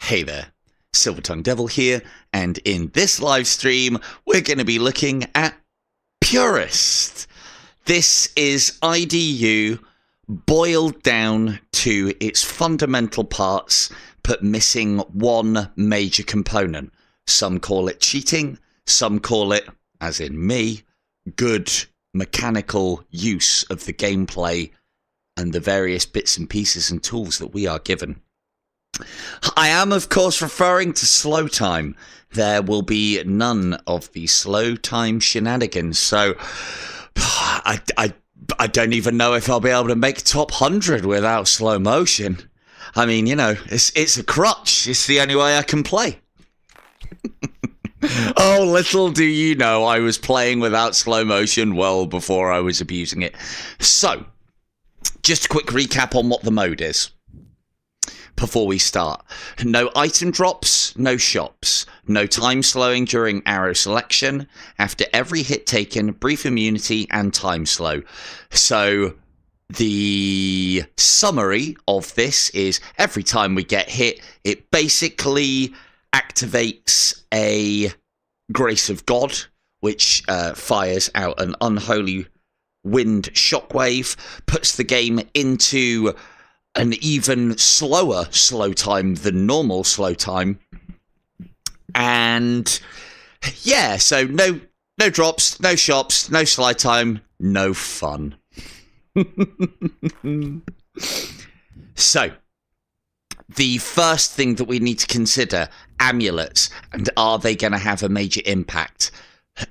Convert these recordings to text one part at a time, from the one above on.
Hey there, Silver-Tongued Devil here, and in this live stream, we're going to be looking at Purist. This is IDU boiled down to its fundamental parts, but missing one major component. Some call it cheating, some call it, as in me, good mechanical use of the gameplay and the various bits and pieces and tools that we are given. I am, of course, referring to slow time. There will be none of the slow time shenanigans, so I don't even know if I'll be able to make top 100 without slow motion. I mean, you know, it's a crutch. It's the only way I can play. Oh, little do you know, I was playing without slow motion well before I was abusing it. So, just a quick recap on what the mode is before we start. No item drops, no shops, no time slowing during arrow selection, after every hit taken, brief immunity, and time slow. So the summary of this is every time we get hit, it basically activates a Grace of God, which fires out an unholy wind shockwave, puts the game into an even slower slow time than normal slow time. And yeah, so no drops, no shops, no slide time, no fun. So, the first thing that we need to consider, amulets, and are they going to have a major impact?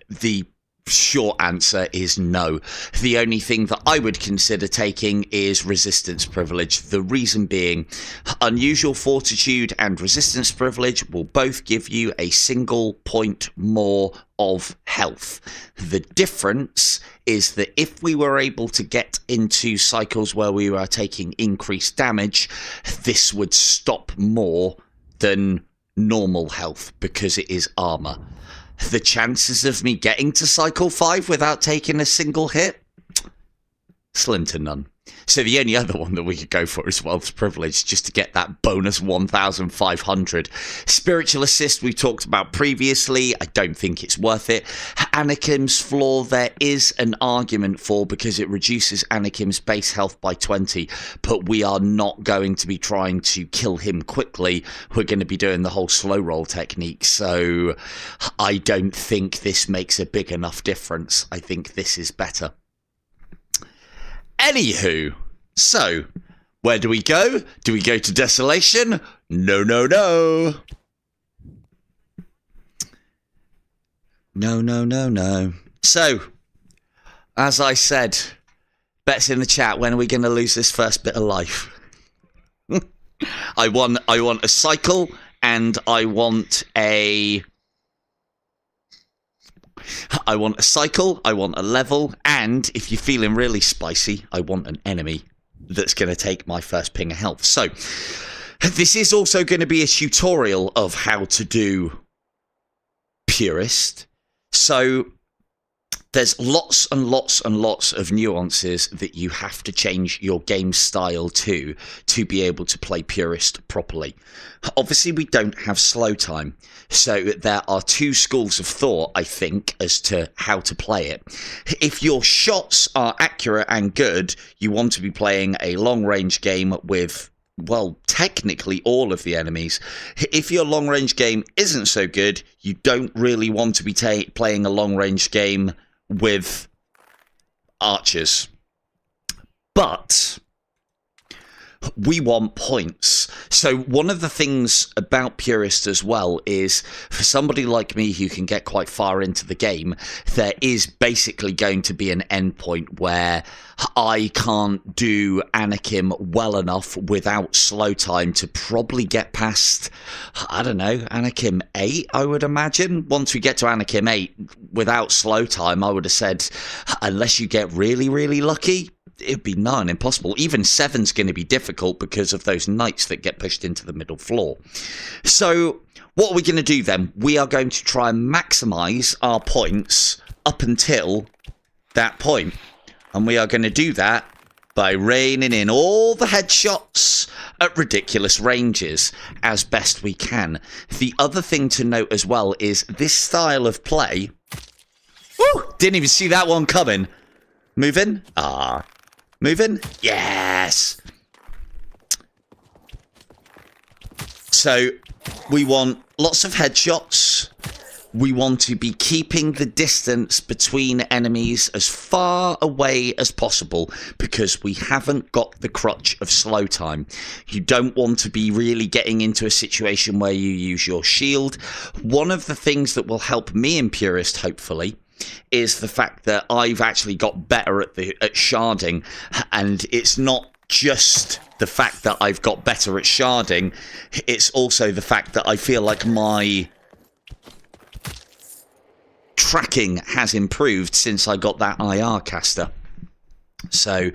The short answer is no. The only thing that I would consider taking is resistance privilege. The reason being, unusual fortitude and resistance privilege will both give you a single point more of health. The difference is that if we were able to get into cycles where we were taking increased damage, this would stop more than normal health because it is armor. The chances of me getting to cycle 5 without taking a single hit? Slim to none. So the only other one that we could go for is Wealth's Privilege, just to get that bonus 1,500. Spiritual Assist we talked about previously. I don't think it's worth it. Anakin's Flaw there is an argument for, because it reduces Anakin's base health by 20, but we are not going to be trying to kill him quickly. We're going to be doing the whole slow roll technique, so I don't think this makes a big enough difference. I think this is better. Anywho, so, where do we go? Do we go to Desolation? No, no, no. No, no, no, no. So, as I said, bets in the chat, when are we going to lose this first bit of life? I want a cycle, and I want a cycle, I want a level, and if you're feeling really spicy, I want an enemy that's going to take my first ping of health. So, this is also going to be a tutorial of how to do Purist. So, there's lots and lots and lots of nuances that you have to change your game style to be able to play Purist properly. Obviously, we don't have slow time, so there are two schools of thought, I think, as to how to play it. If your shots are accurate and good, you want to be playing a long-range game with, well, technically all of the enemies. If your long-range game isn't so good, you don't really want to be playing a long-range game with archers. But we want points. So one of the things about Purist as well is, for somebody like me who can get quite far into the game, there is basically going to be an endpoint where I can't do Anakin well enough without slow time to probably get past, I don't know, Anakin 8, I would imagine. Once we get to Anakin 8, without slow time, I would have said, unless you get really, really lucky, it'd be nigh on impossible. Even 7's going to be difficult because of those knights that get pushed into the middle floor. So what are we going to do then? We are going to try and maximize our points up until that point. And we are going to do that by reining in all the headshots at ridiculous ranges as best we can. The other thing to note as well is this style of play... Woo! Didn't even see that one coming. Moving? Moving? Yes! So, we want lots of headshots. We want to be keeping the distance between enemies as far away as possible because we haven't got the crutch of slow time. You don't want to be really getting into a situation where you use your shield. One of the things that will help me in Purist, hopefully, is the fact that I've actually got better at sharding, and it's not just the fact that I've got better at sharding, it's also the fact that I feel like my tracking has improved since I got that IR caster. So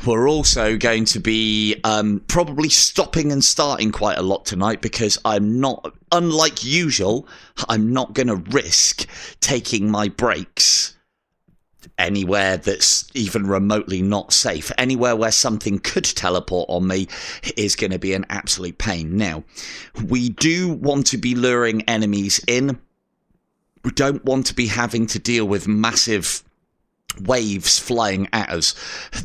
we're also going to be probably stopping and starting quite a lot tonight because I'm not, unlike usual, I'm not going to risk taking my breaks anywhere that's even remotely not safe. Anywhere where something could teleport on me is going to be an absolute pain. Now, we do want to be luring enemies in. We don't want to be having to deal with massive waves flying at us.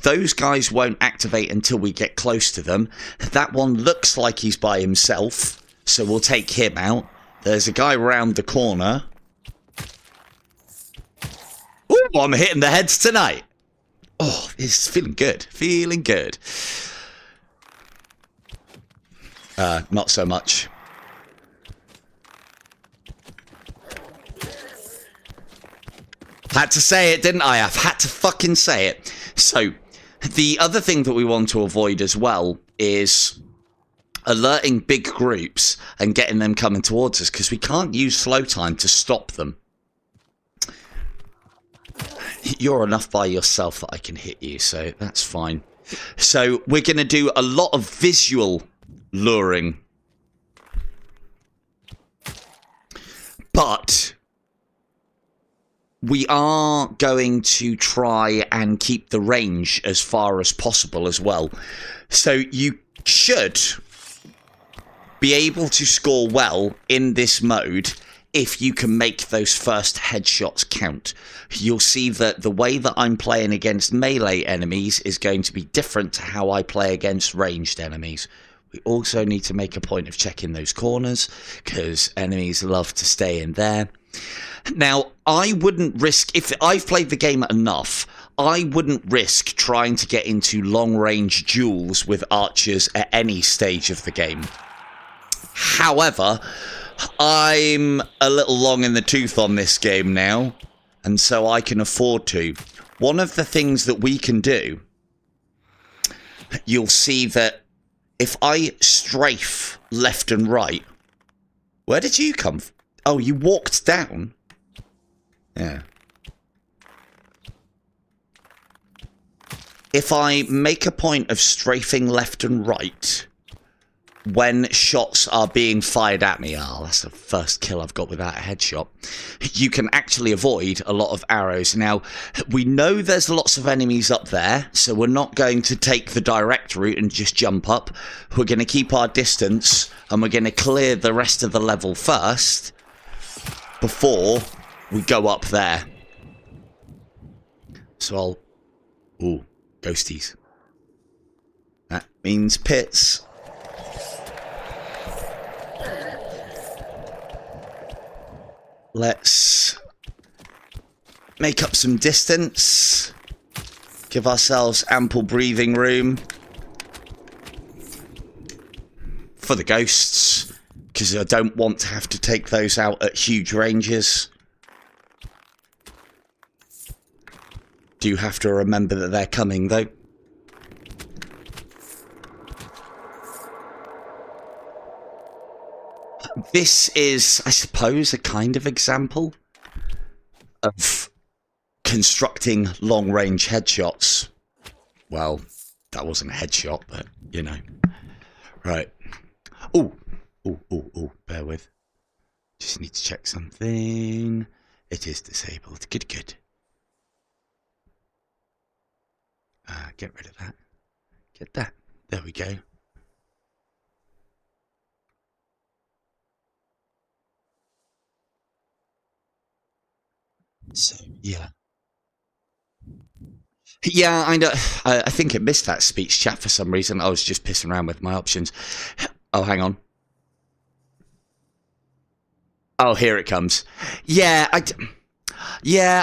Those guys won't activate until we get close to them. That one looks like he's by himself, so we'll take him out. There's a guy round the corner. Ooh, I'm hitting the heads tonight. Oh, it's feeling good. Feeling good. Not so much. Had to say it, didn't I? I've had to fucking say it. So, the other thing that we want to avoid as well is alerting big groups and getting them coming towards us, because we can't use slow time to stop them. You're enough by yourself that I can hit you, so that's fine. So, we're going to do a lot of visual luring. But we are going to try and keep the range as far as possible as well. So you should be able to score well in this mode if you can make those first headshots count. You'll see that the way that I'm playing against melee enemies is going to be different to how I play against ranged enemies. We also need to make a point of checking those corners because enemies love to stay in there. Now, I wouldn't risk, if I've played the game enough, I wouldn't risk trying to get into long-range duels with archers at any stage of the game. However, I'm a little long in the tooth on this game now, and so I can afford to. One of the things that we can do, you'll see that if I strafe left and right... Where did you come from? Oh, you walked down? Yeah. If I make a point of strafing left and right when shots are being fired at me, oh, that's the first kill I've got without a headshot, you can actually avoid a lot of arrows. Now, we know there's lots of enemies up there, so we're not going to take the direct route and just jump up. We're going to keep our distance, and we're going to clear the rest of the level first before we go up there. So I'll... Ooh, ghosties. That means pits. Let's make up some distance. Give ourselves ample breathing room for the ghosts, because I don't want to have to take those out at huge ranges. Do have to remember that they're coming, though. This is, I suppose, a kind of example of constructing long-range headshots. Well, that wasn't a headshot, but, you know. Right. Oh, bear with. Just need to check something. It is disabled. Good. Get rid of that. Get that. There we go. So, yeah. Yeah, I know. I think it missed that speech chat for some reason. I was just pissing around with my options. Oh, hang on. Oh, here it comes. Yeah,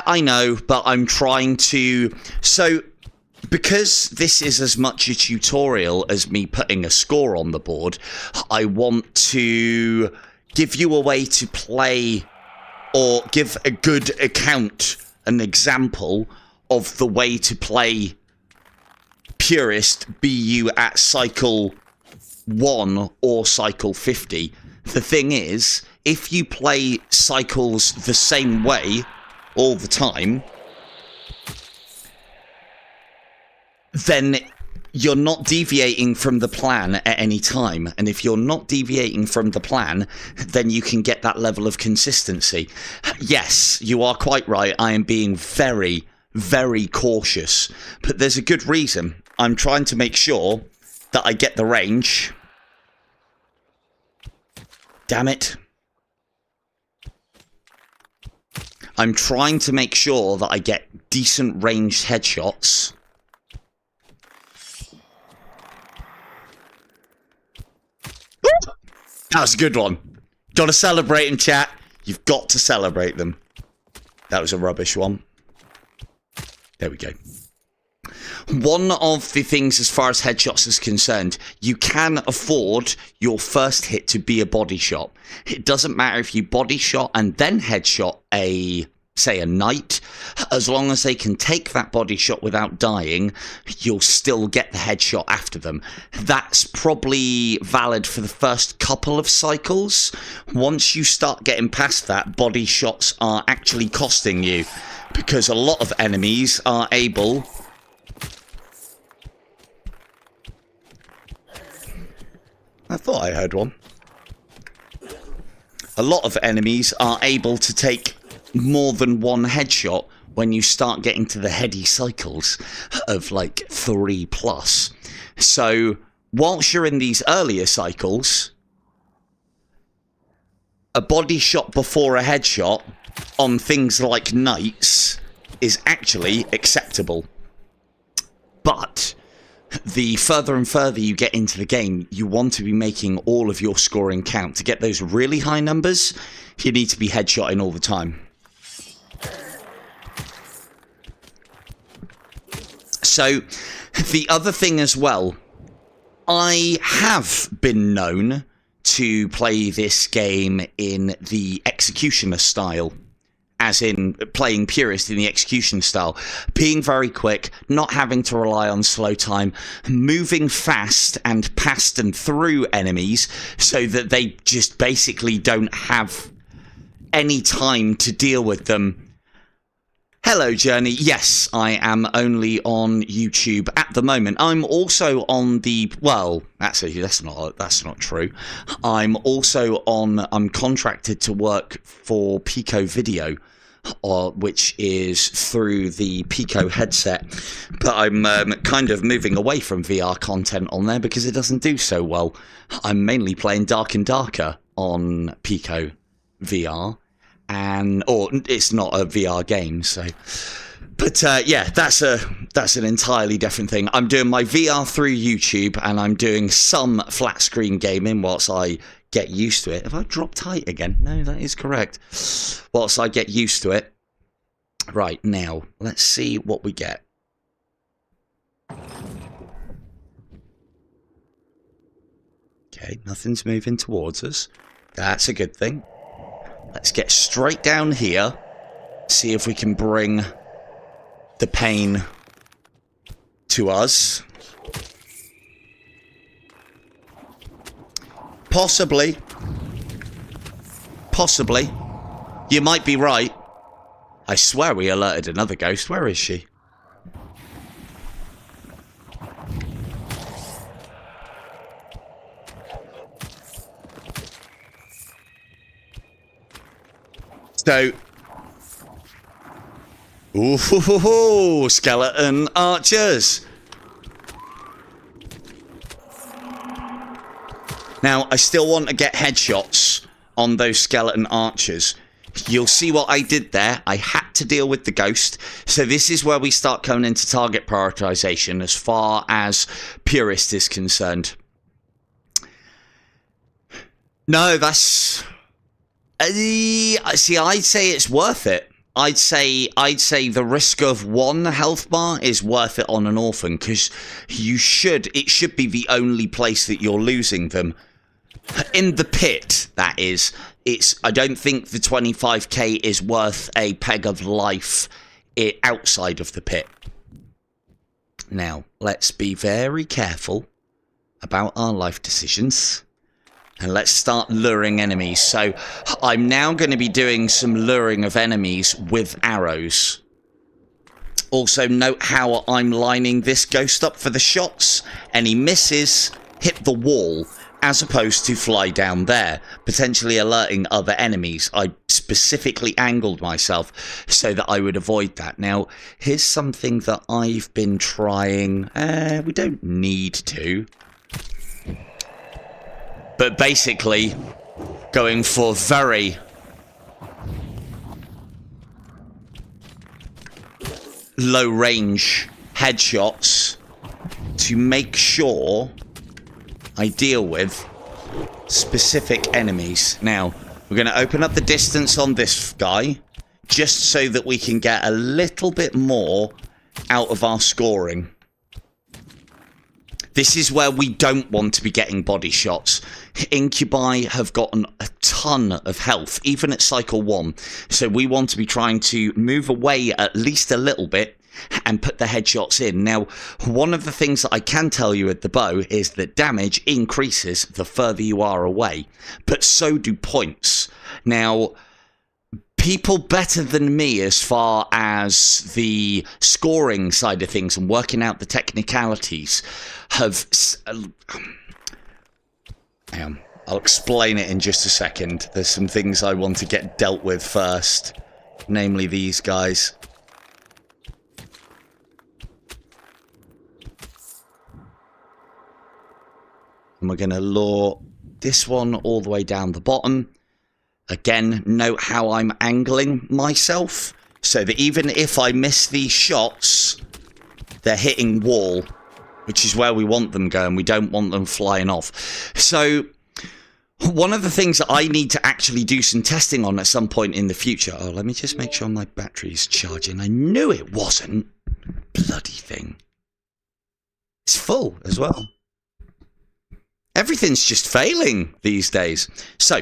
I know, but I'm trying to... So, because this is as much a tutorial as me putting a score on the board, I want to give you a way to play, or give a good account, an example of the way to play Purist, be you at cycle 1 or cycle 50. The thing is, if you play cycles the same way all the time, then you're not deviating from the plan at any time. And if you're not deviating from the plan, then you can get that level of consistency. Yes, you are quite right. I am being very, very cautious. But there's a good reason. I'm trying to make sure that I get the range. Damn it. I'm trying to make sure that I get decent ranged headshots. That was a good one. Got to celebrate in chat. You've got to celebrate them. That was a rubbish one. There we go. One of the things as far as headshots is concerned, you can afford your first hit to be a body shot. It doesn't matter if you body shot and then headshot say a knight, as long as they can take that body shot without dying, you'll still get the headshot after them. That's probably valid for the first couple of cycles. Once you start getting past that, body shots are actually costing you, because a lot of enemies are able... I thought I heard one. A lot of enemies are able to take more than one headshot when you start getting to the heady cycles of like 3+. So whilst you're in these earlier cycles, a body shot before a headshot on things like knights is actually acceptable. But the further and further you get into the game, you want to be making all of your scoring count. To get those really high numbers, you need to be headshotting all the time. So, the other thing as well, I have been known to play this game in the executioner style. As in playing Purist in the execution style. Being very quick, not having to rely on slow time, moving fast and past and through enemies so that they just basically don't have any time to deal with them. Hello, Journey. Yes, I am only on YouTube at the moment. I'm also on the... Well, that's not true. I'm contracted to work for Pico Video, which is through the Pico headset. But I'm kind of moving away from VR content on there because it doesn't do so well. I'm mainly playing Dark and Darker on Pico VR. Or it's not a VR game, so... But yeah, that's an entirely different thing. I'm doing my VR through YouTube, and I'm doing some flat screen gaming whilst I get used to it. Have I dropped height again? No, that is correct. Whilst I get used to it. Right, now, let's see what we get. Okay, nothing's moving towards us. That's a good thing. Let's get straight down here. See if we can bring the pain to us. Possibly. Possibly. You might be right. I swear we alerted another ghost. Where is she? So, ooh, skeleton archers. Now, I still want to get headshots on those skeleton archers. You'll see what I did there. I had to deal with the ghost. So this is where we start coming into target prioritization as far as Purist is concerned. No, that's... see, I'd say it's worth it. I'd say the risk of 1 health bar is worth it on an orphan, because it should be the only place that you're losing them. In the pit, that is. I don't think the 25k is worth a peg of life outside of the pit. Now, let's be very careful about our life decisions. And let's start luring enemies. So, I'm now going to be doing some luring of enemies with arrows. Also, note how I'm lining this ghost up for the shots. Any misses hit the wall, as opposed to fly down there, potentially alerting other enemies. I specifically angled myself so that I would avoid that. Now, here's something that I've been trying. We don't need to. But basically, going for very low range headshots to make sure I deal with specific enemies. Now, we're going to open up the distance on this guy, just so that we can get a little bit more out of our scoring. This is where we don't want to be getting body shots. Incubi have gotten a ton of health, even at cycle 1. So we want to be trying to move away at least a little bit and put the headshots in. Now, one of the things that I can tell you with the bow is that damage increases the further you are away, but so do points. Now, people better than me as far as the scoring side of things and working out the technicalities have... I'll explain it in just a second. There's some things I want to get dealt with first, namely these guys. And we're going to lure this one all the way down the bottom. Again, note how I'm angling myself, so that even if I miss these shots, they're hitting wall, which is where we want them going. We don't want them flying off. So, one of the things that I need to actually do some testing on at some point in the future... Oh, let me just make sure my battery's charging. I knew it wasn't. Bloody thing. It's full as well. Everything's just failing these days. So,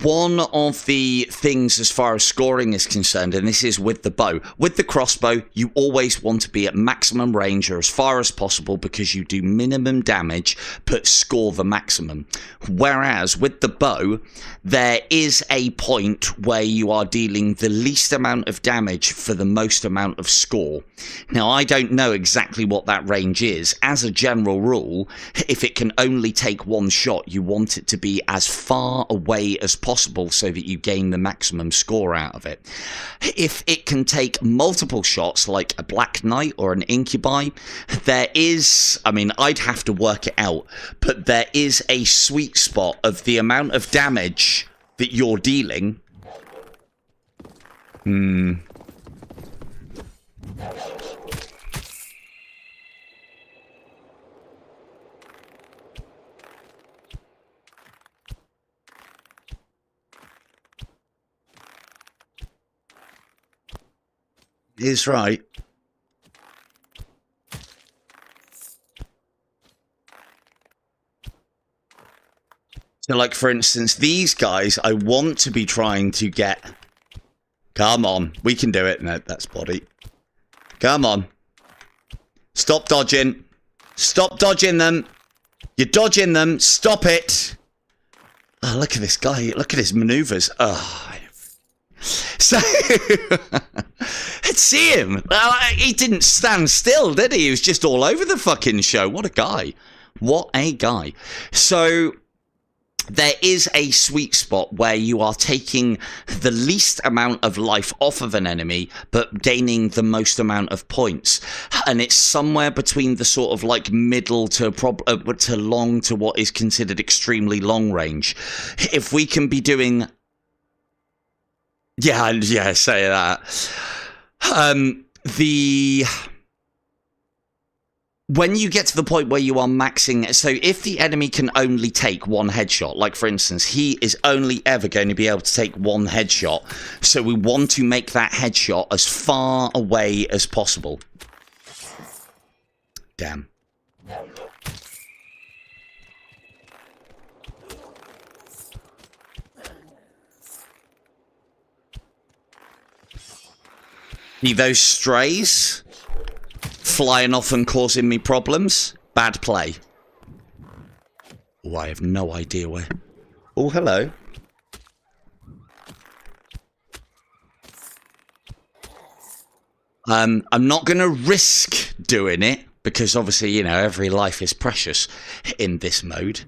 one of the things as far as scoring is concerned, and this is with the bow. With the crossbow, you always want to be at maximum range or as far as possible because you do minimum damage but score the maximum. Whereas with the bow, there is a point where you are dealing the least amount of damage for the most amount of score. Now, I don't know exactly what that range is. As a general rule, if it can only take one shot, you want it to be as far away as possible so that you gain the maximum score out of it. If it can take multiple shots, like a Black Knight or an Incubi, there is, I mean, I'd have to work it out, but there is a sweet spot of the amount of damage that you're dealing. Is right. So, like, for instance, these guys, I want to be trying to get... Come on, we can do it. No, that's body. Come on. Stop dodging. Stop dodging them. You're dodging them. Stop it. Oh, look at this guy. Look at his maneuvers. Oh, so, let's see him. He didn't stand still, did he? He was just all over the fucking show. What a guy. What a guy. So, there is a sweet spot where you are taking the least amount of life off of an enemy, but gaining the most amount of points. And it's somewhere between the sort of like middle to long to what is considered extremely long range. If we can be doing... Yeah, say that. When you get to the point where you are maxing, so if the enemy can only take one headshot, like for instance, he is only ever going to be able to take one headshot, so we want to make that headshot as far away as possible. Damn. See those strays flying off and causing me problems? Bad play. Oh, I have no idea where. Oh, hello. I'm not going to risk doing it because obviously, you know, every life is precious in this mode.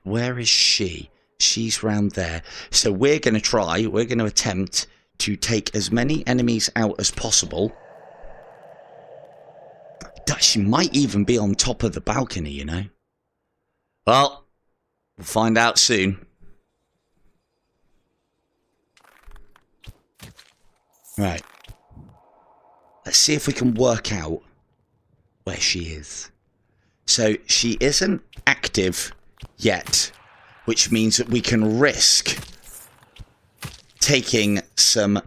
Where is she? She's round there. So we're going to attempt to take as many enemies out as possible. She might even be on top of the balcony, you know. Well, we'll find out soon. Right. Let's see if we can work out where she is. So she isn't active yet, which means that we can risk taking some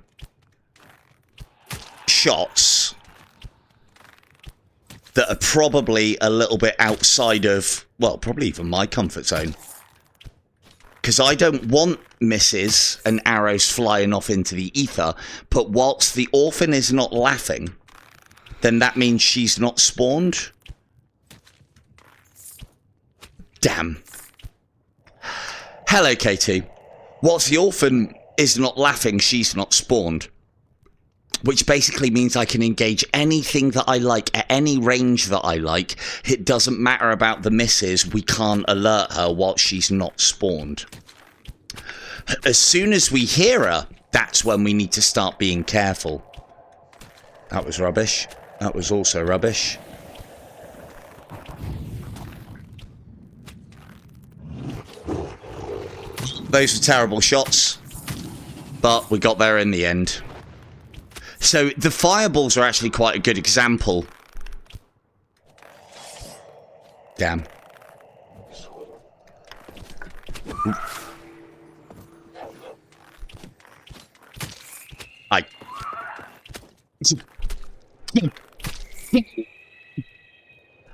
shots that are probably a little bit outside of, well, probably even my comfort zone. Because I don't want misses and arrows flying off into the ether, but whilst the orphan is not laughing, then that means she's not spawned. Damn. Hello, K2. Whilst the orphan is not laughing, she's not spawned. Which basically means I can engage anything that I like at any range that I like. It doesn't matter about the misses. We can't alert her while she's not spawned. As soon as we hear her, that's when we need to start being careful. That was rubbish. That was also rubbish. Those were terrible shots, but we got there in the end. So the fireballs are actually quite a good example. Damn.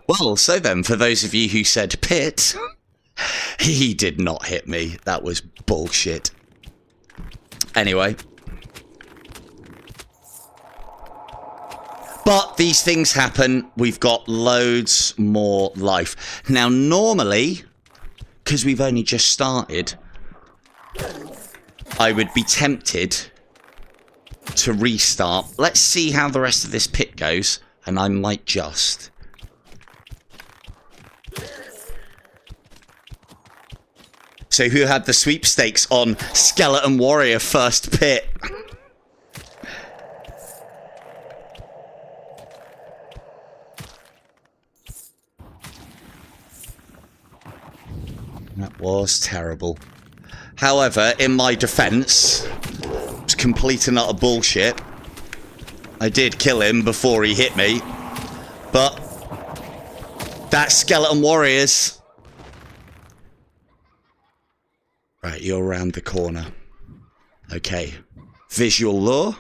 Well, so then, for those of you who said pit, he did not hit me. That was bullshit. Anyway. But these things happen. We've got loads more life. Now, normally, because we've only just started, I would be tempted to restart. Let's see how the rest of this pit goes, and I might just. So who had the sweepstakes on Skeleton Warrior first pit? That was terrible. However, in my defense, it was complete and utter bullshit. I did kill him before he hit me, but that Skeleton Warriors. Right, you're around the corner. Okay. Visual lure.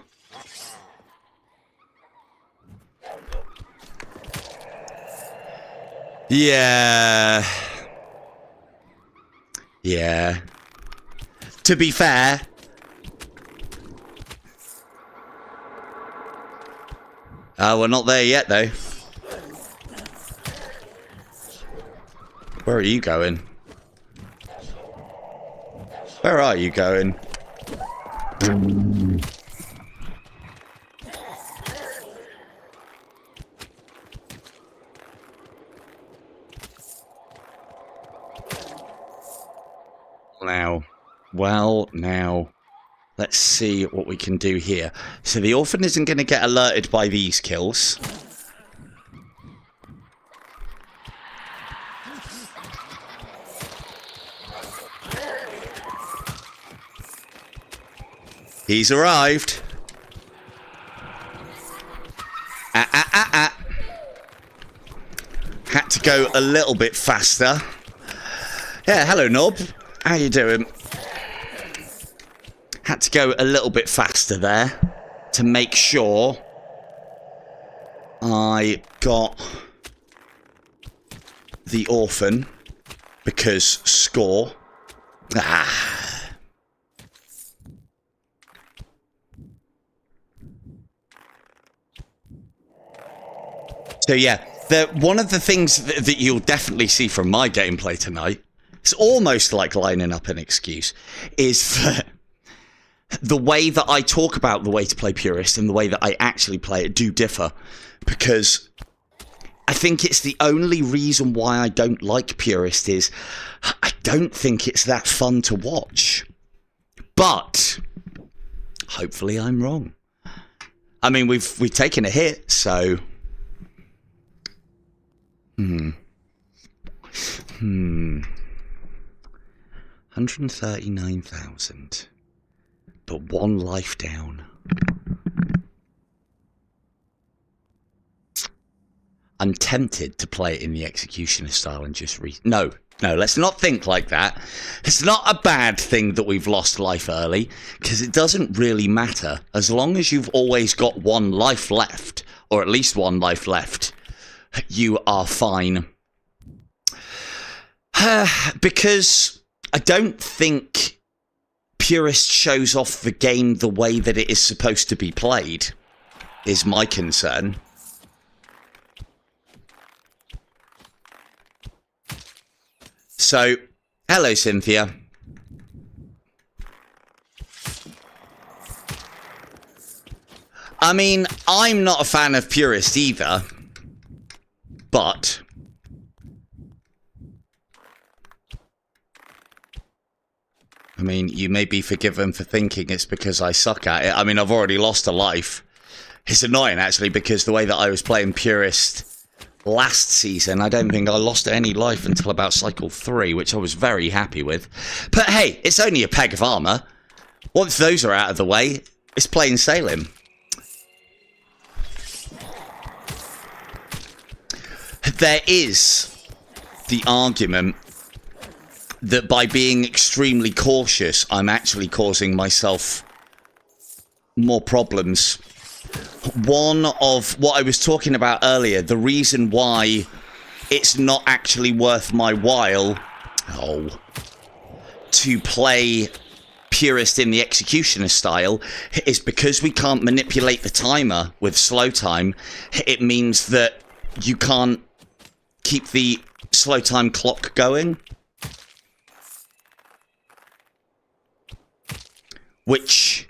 Yeah. Yeah. To be fair, we're not there yet, though. Where are you going? Where are you going? Well, now, let's see what we can do here. So the Orphan isn't going to get alerted by these kills. He's arrived. Had to go a little bit faster. Yeah, hello, Knob. How you doing? Had to go a little bit faster there to make sure I got the Orphan, because score. So yeah, one of the things that you'll definitely see from my gameplay tonight, it's almost like lining up an excuse, is that the way that I talk about the way to play Purist and the way that I actually play it do differ, because I think it's the only reason why I don't like Purist is I don't think it's that fun to watch. But hopefully I'm wrong. I mean, we've taken a hit, so 139,000, but one life down. I'm tempted to play it in the Executioner style and just No, let's not think like that. It's not a bad thing that we've lost life early, because it doesn't really matter. As long as you've always got one life left, or at least one life left, you are fine. Because I don't think Purist shows off the game the way that it is supposed to be played, is my concern. So, hello, Cynthia. I mean, I'm not a fan of Purist either, but I mean, you may be forgiven for thinking it's because I suck at it. I mean, I've already lost a life. It's annoying, actually, because the way that I was playing Purist last season, I don't think I lost any life until about cycle 3, which I was very happy with. But hey, it's only a peg of armor. Once those are out of the way, it's plain sailing. There is the argument that by being extremely cautious, I'm actually causing myself more problems. One of what I was talking about earlier, the reason why it's not actually worth my while to play Purist in the Executioner style is because we can't manipulate the timer with slow time. It means that you can't keep the slow time clock going, which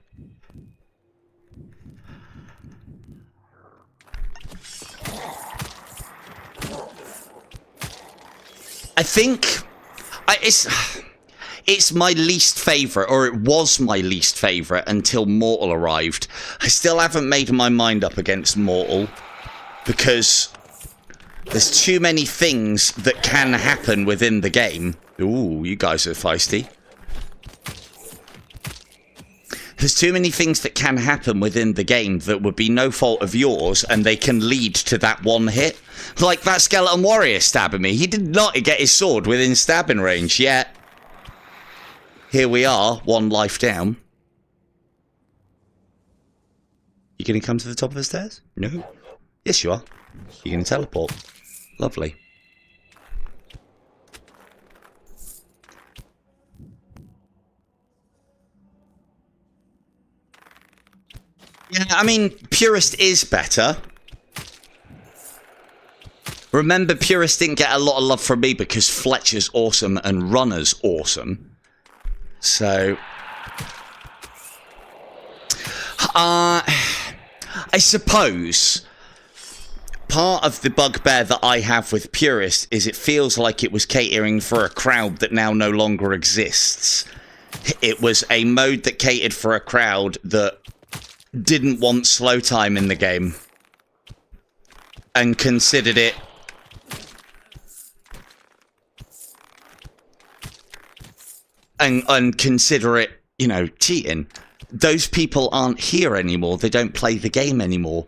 I think it's my least favourite, or it was my least favourite until Mortal arrived. I still haven't made my mind up against Mortal because there's too many things that can happen within the game. Ooh, you guys are feisty. There's too many things that can happen within the game that would be no fault of yours, and they can lead to that one hit. Like that skeleton warrior stabbing me. He did not get his sword within stabbing range yet. Here we are, one life down. You gonna come to the top of the stairs? No. Yes, you are. You're gonna teleport. Lovely. Yeah, I mean, Purist is better. Remember, Purist didn't get a lot of love from me because Fletcher's awesome and Runner's awesome. So I suppose part of the bugbear that I have with Purist is it feels like it was catering for a crowd that now no longer exists. It was a mode that catered for a crowd that didn't want slow time in the game and considered it and consider it, you know, cheating. Those people aren't here anymore. They don't play the game anymore.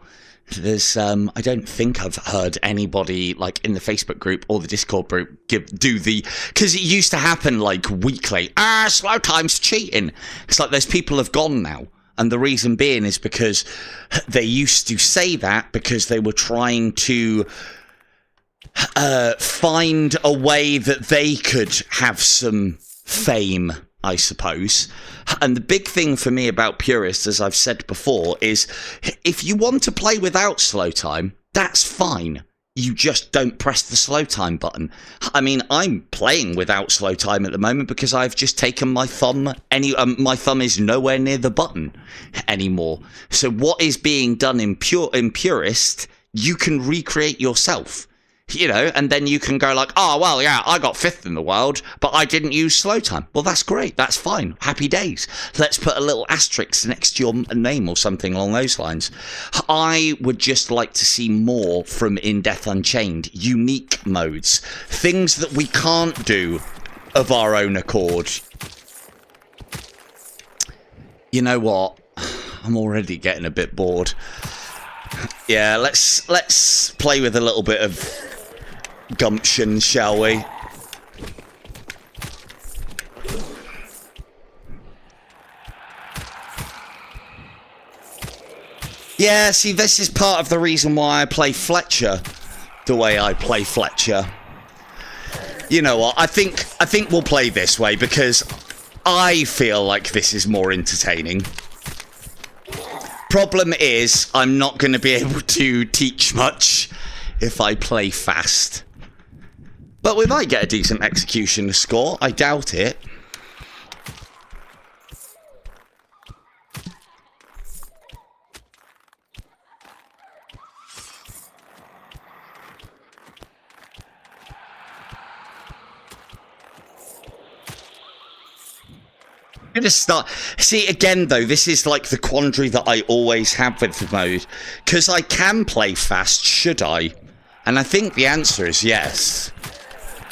There's I don't think I've heard anybody like in the Facebook group or the Discord group do the, because it used to happen like weekly. Slow time's cheating. It's like those people have gone now. And the reason being is because they used to say that because they were trying to find a way that they could have some fame, I suppose. And the big thing for me about Purists, as I've said before, is if you want to play without slow time, that's fine. You just don't press the slow time button. I mean, I'm playing without slow time at the moment because I've just taken my thumb. My thumb is nowhere near the button anymore. So what is being done in Purist, you can recreate yourself. You know, and then you can go like, oh, well, yeah, I got 5th in the world, but I didn't use slow time. Well, that's great. That's fine. Happy days. Let's put a little asterisk next to your name or something along those lines. I would just like to see more from In Death Unchained. Unique modes. Things that we can't do of our own accord. You know what? I'm already getting a bit bored. Yeah, let's play with a little bit of gumption, shall we? Yeah, see, this is part of the reason why I play Fletcher the way I play Fletcher. You know what? I think we'll play this way because I feel like this is more entertaining. Problem is, I'm not going to be able to teach much if I play fast. But we might get a decent execution score. I doubt it. I'm going to start. See, again, though, this is like the quandary that I always have with the mode. Because I can play fast, should I? And I think the answer is yes.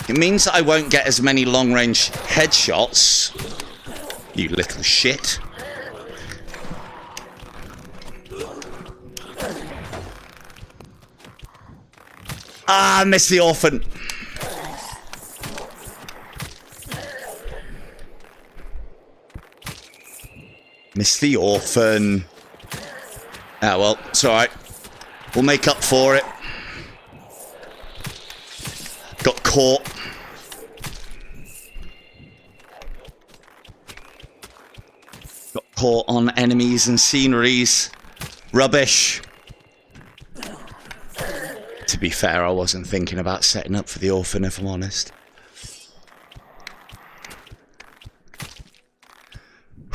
It means that I won't get as many long-range headshots. You little shit. Ah, missed the orphan. Missed the orphan. Ah, well, it's alright. We'll make up for it. Got caught. Got caught on enemies and sceneries. Rubbish. To be fair, I wasn't thinking about setting up for the orphan, if I'm honest.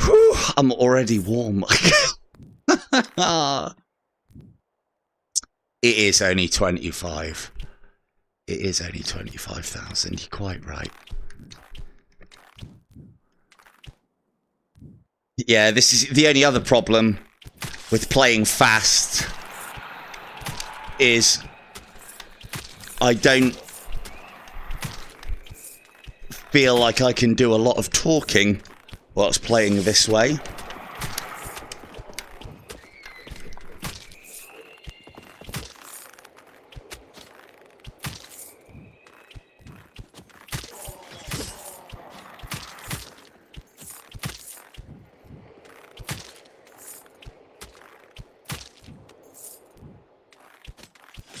Whew, I'm already warm. It is only 25. It is only 25,000. You're quite right. Yeah, this is the only other problem with playing fast is I don't feel like I can do a lot of talking whilst playing this way.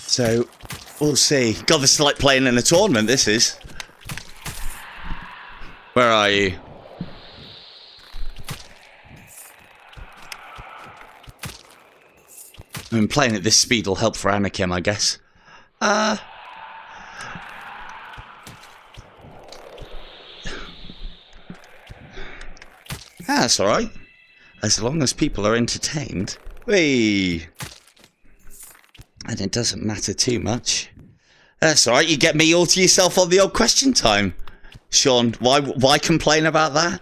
So, we'll see. God, this is like playing in a tournament, this is. Where are you? I mean, playing at this speed will help for Anakim, I guess. That's alright. As long as people are entertained. Whee! And it doesn't matter too much. That's alright, you get me all to yourself on the old question time. Sean, why complain about that?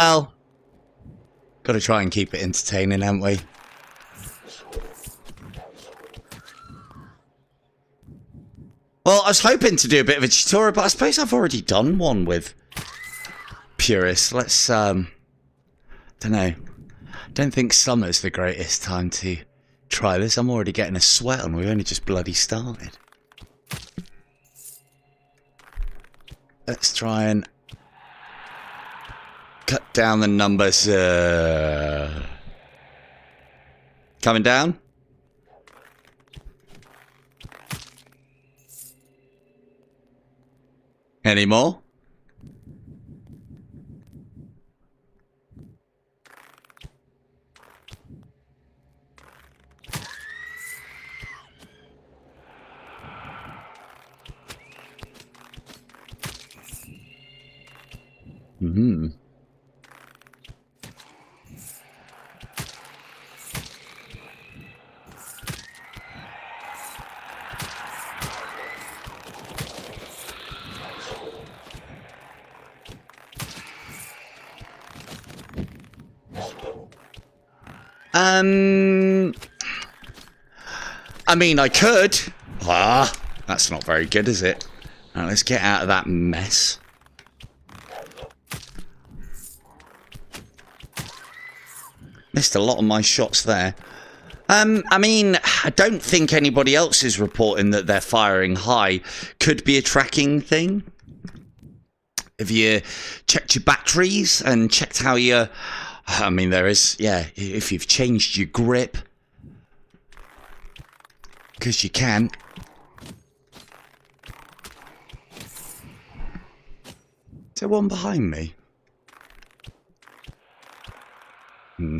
Well, got to try and keep it entertaining, haven't we? Well, I was hoping to do a bit of a tutorial, but I suppose I've already done one with Purists. Let's, don't know. Don't think summer's the greatest time to try this. I'm already getting a sweat on. We've only just bloody started. Let's try and cut down the numbers. Coming down? Any more? Mm-hmm. I mean, I could. Ah, that's not very good, is it? Now, let's get out of that mess. Missed a lot of my shots there. I mean, I don't think anybody else is reporting that they're firing high. Could be a tracking thing. Have you checked your batteries and checked how your... I mean, there is, yeah, if you've changed your grip. Because you can. Is there one behind me? Hmm.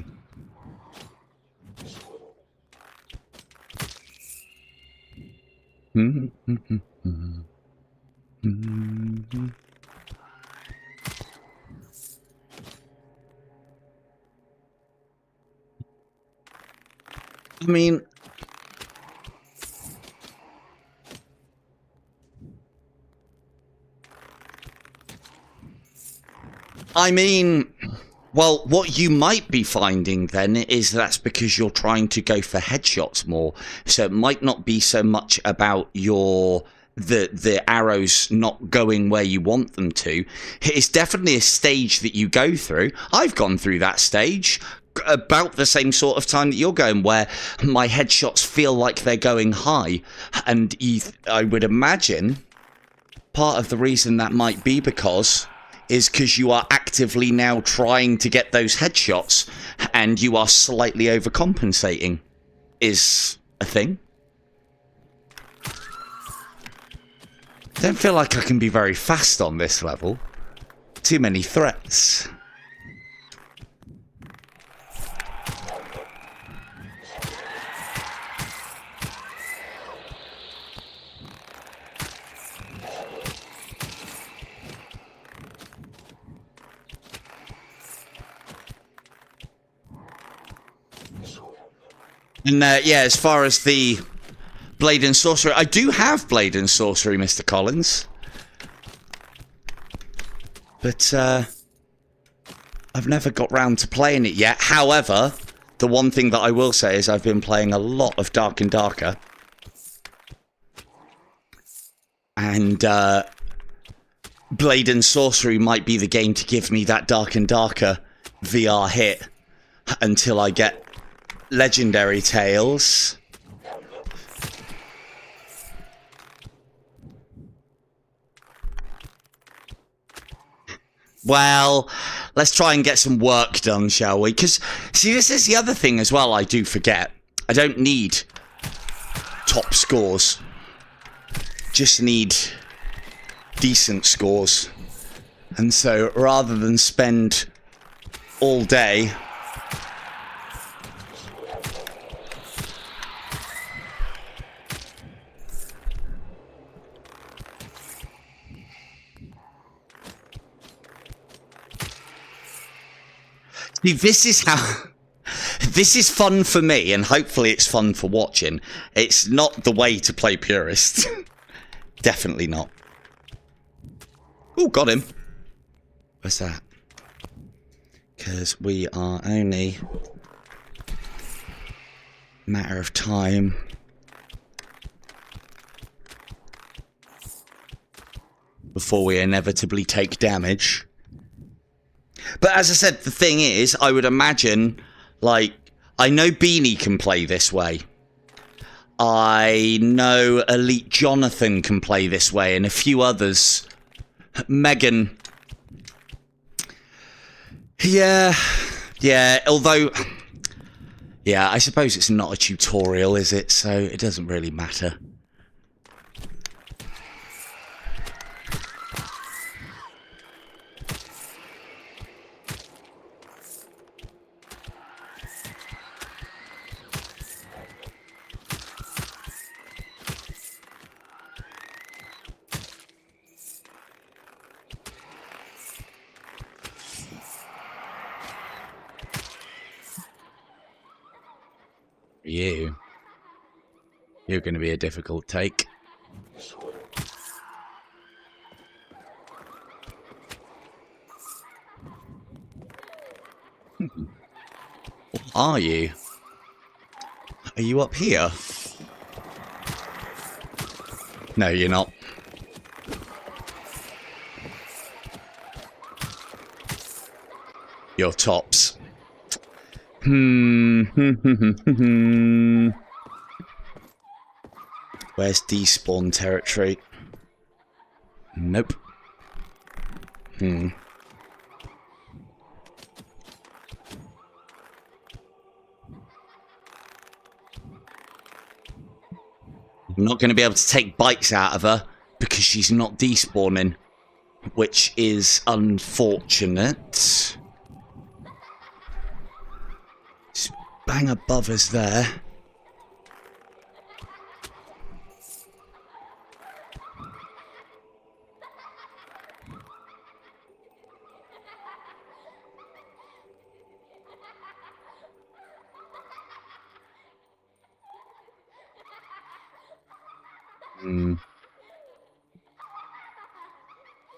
I mean, well, what you might be finding then is that's because you're trying to go for headshots more. So it might not be so much about the arrows not going where you want them to. It's definitely a stage that you go through. I've gone through that stage about the same sort of time that you're going, where my headshots feel like they're going high. And I would imagine part of the reason that might be because you are actively now trying to get those headshots and you are slightly overcompensating is a thing. Don't feel like I can be very fast on this level. Too many threats. And yeah, as far as the Blade and Sorcery, I do have Blade and Sorcery, Mr. Collins. But I've never got round to playing it yet. However, the one thing that I will say is I've been playing a lot of Dark and Darker. And Blade and Sorcery might be the game to give me that Dark and Darker VR hit until I get Legendary Tales. Well, let's try and get some work done, shall we? Because, see, this is the other thing as well I do forget. I don't need top scores. Just need decent scores. And so, rather than spend all day see, this is fun for me, and hopefully it's fun for watching. It's not the way to play Purist. Definitely not. Oh, got him. Where's that? Because we are only a matter of time before we inevitably take damage. But as I said, the thing is, I would imagine, like, I know Beanie can play this way. I know Elite Jonathan can play this way, and a few others. Megan. Yeah, although... Yeah, I suppose it's not a tutorial, is it? So it doesn't really matter. You're going to be a difficult take. Are you? Are you up here? No, you're not. You're tops. Where's despawn territory? Nope. I'm not going to be able to take bites out of her because she's not despawning, which is unfortunate. Just bang above us there.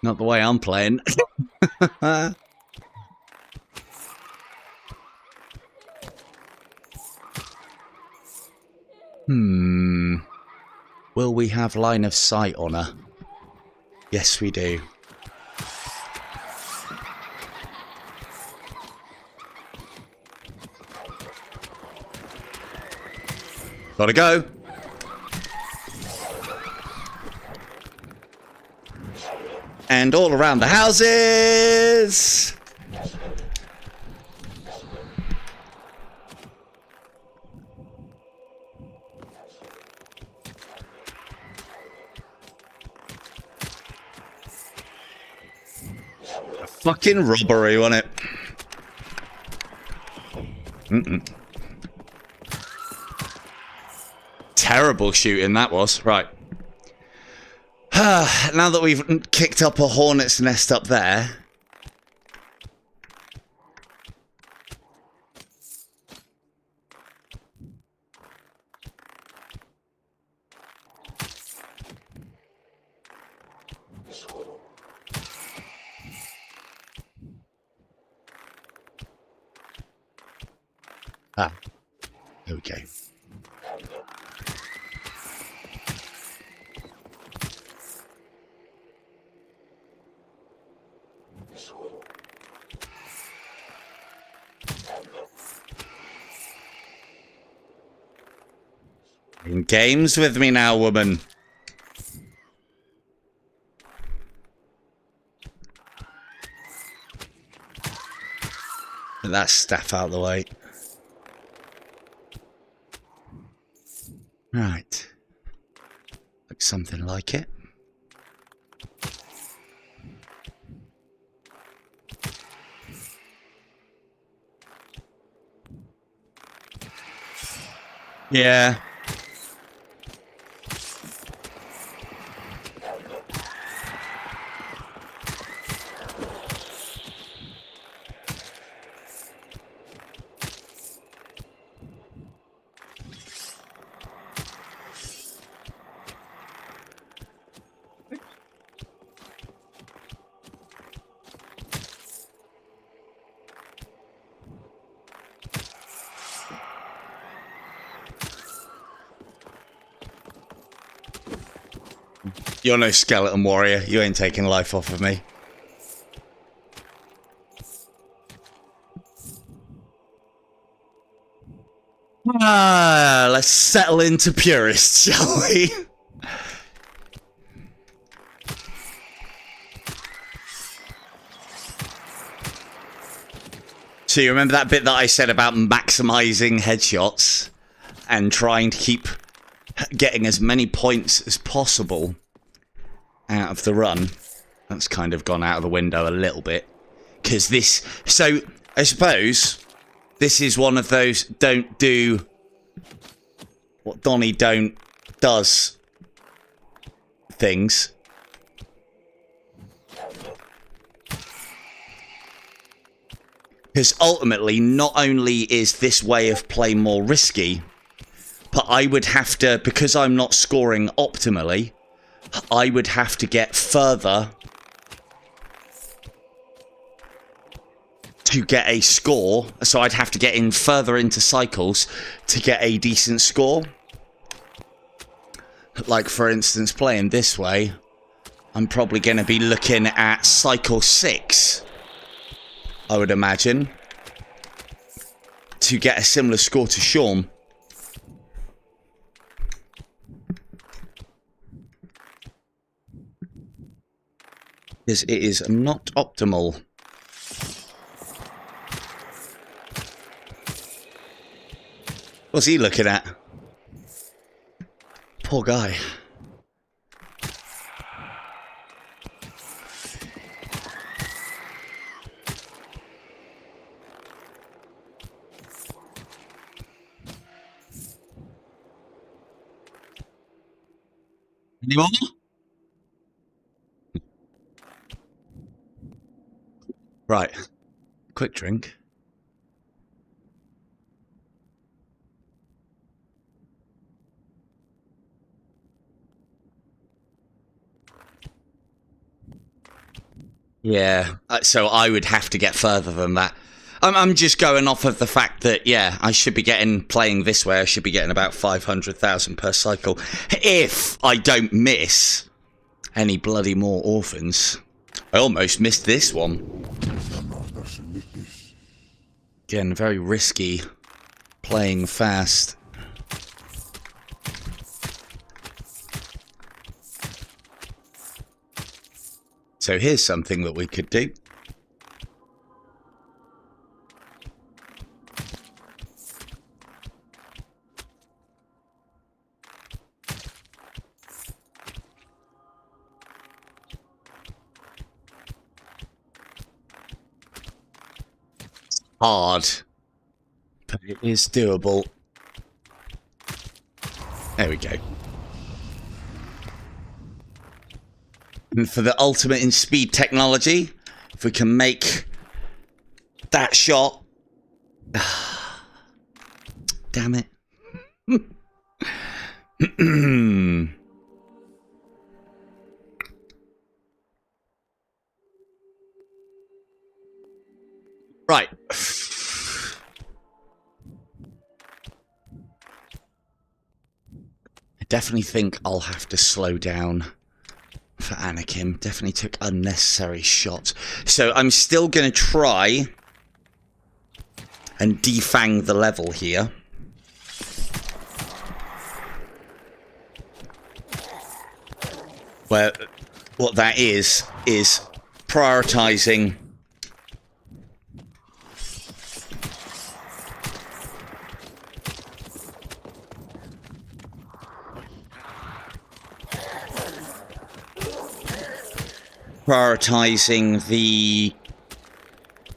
Not the way I'm playing. Will we have line of sight on her? Yes, we do. Gotta go. And all around the houses. A fucking robbery, wasn't it? Terrible shooting that was. Right. Now that we've kicked up a hornet's nest up there. Okay. In games with me now, woman. Get that staff out of the way. Right. Looks something like it. Yeah. You're no skeleton warrior. You ain't taking life off of me. Let's settle into Purists, shall we? So you remember that bit that I said about maximizing headshots and trying to keep getting as many points as possible out of the run? That's kind of gone out of the window a little bit. Because this... So, I suppose this is one of those don't do what Donnie don't does things. Because ultimately, not only is this way of play more risky, but I would have to, because I'm not scoring optimally, I would have to get further to get a score. So I'd have to get in further into cycles to get a decent score. Like, for instance, playing this way, I'm probably going to be looking at cycle 6. I would imagine, to get a similar score to Sean. Because it is not optimal. What's he looking at? Poor guy. Any more? Right. Quick drink. Yeah, so I would have to get further than that. I'm just going off of the fact that, yeah, I should be playing this way, I should be getting about 500,000 per cycle. If I don't miss any bloody more orphans. I almost missed this one. Again, very risky, playing fast. So here's something that we could do. Hard, but it is doable. There we go. And for the ultimate in speed technology, if we can make that shot... Damn it. Right. I definitely think I'll have to slow down for Anakin. Definitely took unnecessary shots. So I'm still going to try and defang the level here. Where what that is prioritizing the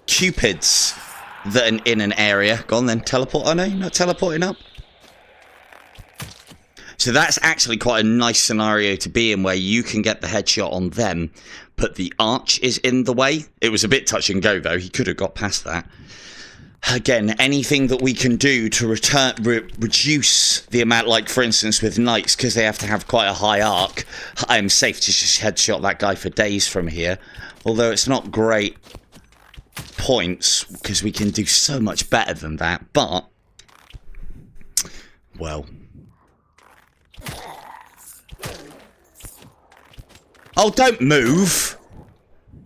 cupids that are in an area. Go on then, teleport. Oh no, you're not teleporting up. So that's actually quite a nice scenario to be in, where you can get the headshot on them, but the arch is in the way. It was a bit touch and go though. He could have got past that. Again, anything that we can do to reduce the amount, like for instance with knights, because they have to have quite a high arc, I'm safe to just headshot that guy for days from here. Although it's not great points, because we can do so much better than that, but, well. Oh, don't move,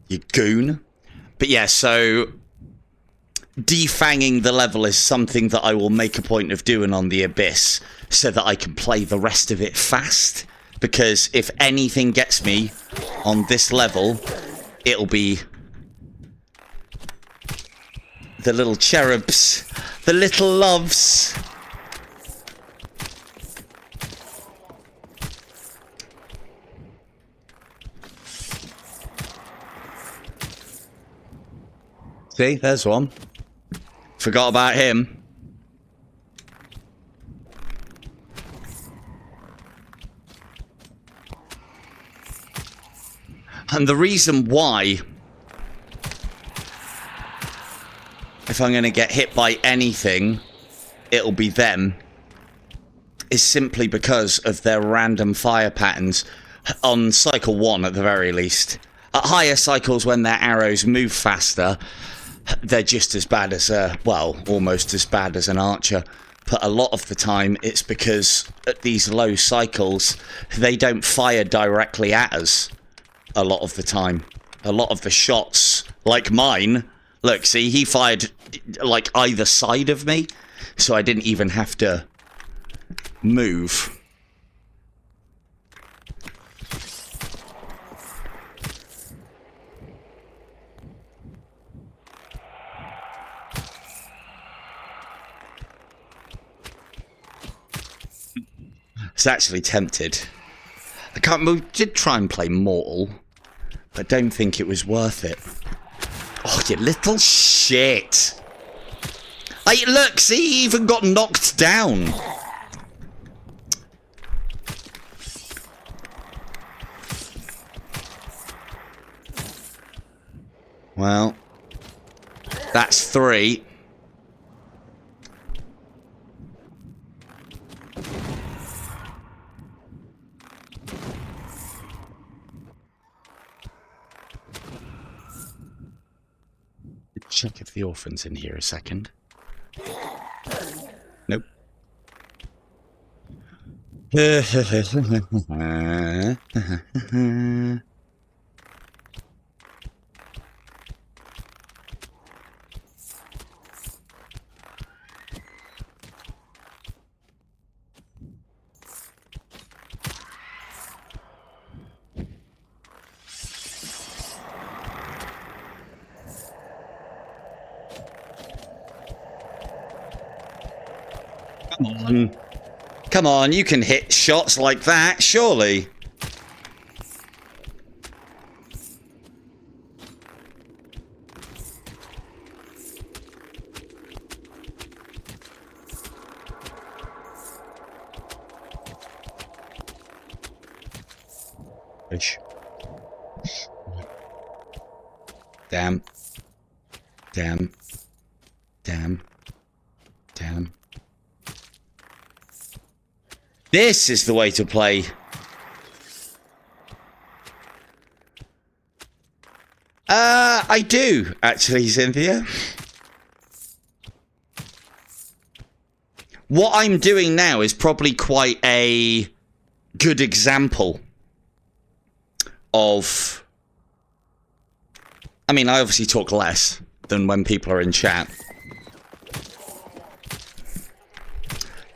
you goon. But yeah, so defanging the level is something that I will make a point of doing on the Abyss so that I can play the rest of it fast. Because if anything gets me on this level, it'll be the little cherubs, the little loves. See, there's one. Forgot about him. And the reason why, if I'm going to get hit by anything, it'll be them, is simply because of their random fire patterns on cycle 1 at the very least. At higher cycles, when their arrows move faster, they're just as bad as well, almost as bad as an archer. But a lot of the time, it's because at these low cycles, they don't fire directly at us. A lot of the time. A lot of the shots, like mine, look, see, he fired like either side of me, so I didn't even have to move. I was actually tempted. I can't move. Did try and play Mortal, but don't think it was worth it. Oh, you little shit! Hey, look, see, he even got knocked down. Well, that's 3. Check if the orphan's in here a second. Nope. Come on. Come on, you can hit shots like that, surely. Fish. Damn. Damn. Damn. Damn. This is the way to play. I do, actually, Cynthia. What I'm doing now is probably quite a good example of... I mean, I obviously talk less than when people are in chat.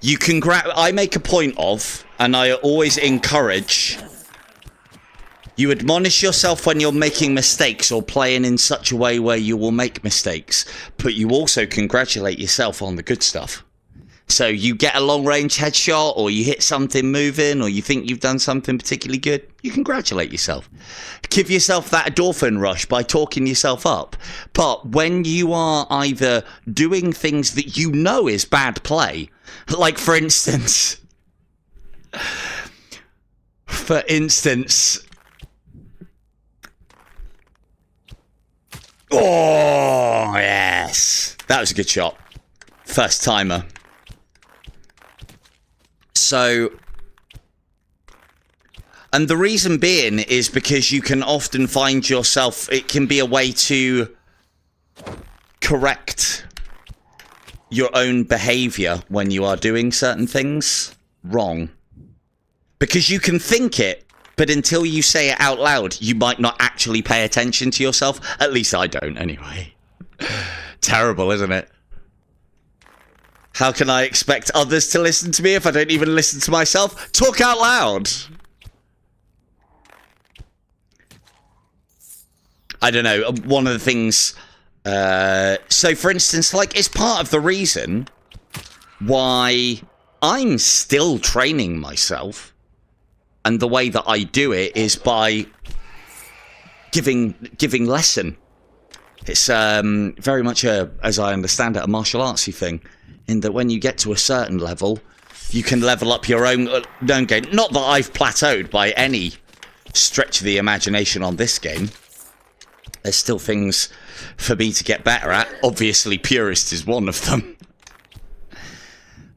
You can grab... I make a point of, and I always encourage... You admonish yourself when you're making mistakes or playing in such a way where you will make mistakes, but you also congratulate yourself on the good stuff. So you get a long-range headshot, or you hit something moving, or you think you've done something particularly good, you congratulate yourself. Give yourself that endorphin rush by talking yourself up. But when you are either doing things that you know is bad play, like for instance... Oh, yes. That was a good shot. First timer. So, and the reason being is because you can often find yourself, it can be a way to correct your own behavior when you are doing certain things wrong. Because you can think it But until you say it out loud, you might not actually pay attention to yourself. At least I don't, anyway. Terrible, isn't it? How can I expect others to listen to me if I don't even listen to myself? Talk out loud! I don't know, one of the things... so, for instance, like, it's part of the reason why I'm still training myself. And the way that I do it is by giving lesson. It's very much as I understand it, a martial artsy thing. In that when you get to a certain level, you can level up your own game. Not that I've plateaued by any stretch of the imagination on this game. There's still things for me to get better at. Obviously, Purist is one of them.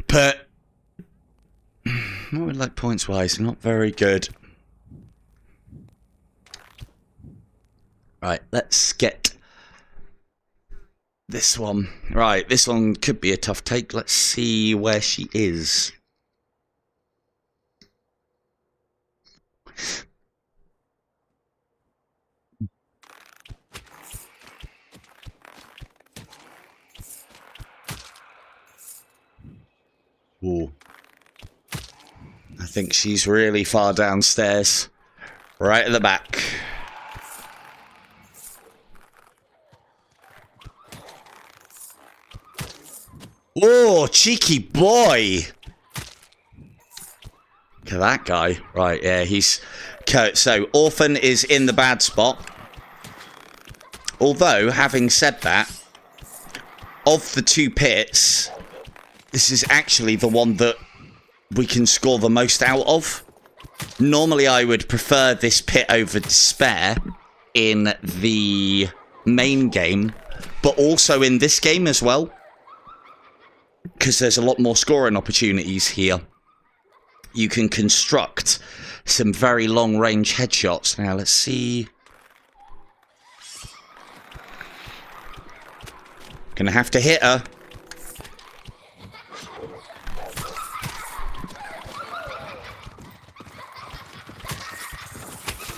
But what would like points-wise? Not very good. Right, let's get this one. Right, this one could be a tough take. Let's see where she is. Ooh. I think she's really far downstairs. Right at the back. Oh, cheeky boy! Look at that guy. Right, yeah, he's... So, Orphan is in the bad spot. Although, having said that, of the two pits, this is actually the one that we can score the most out of. Normally, I would prefer this pit over Despair in the main game, but also in this game as well. Because there's a lot more scoring opportunities here. You can construct some very long-range headshots. Now, let's see. Gonna have to hit her.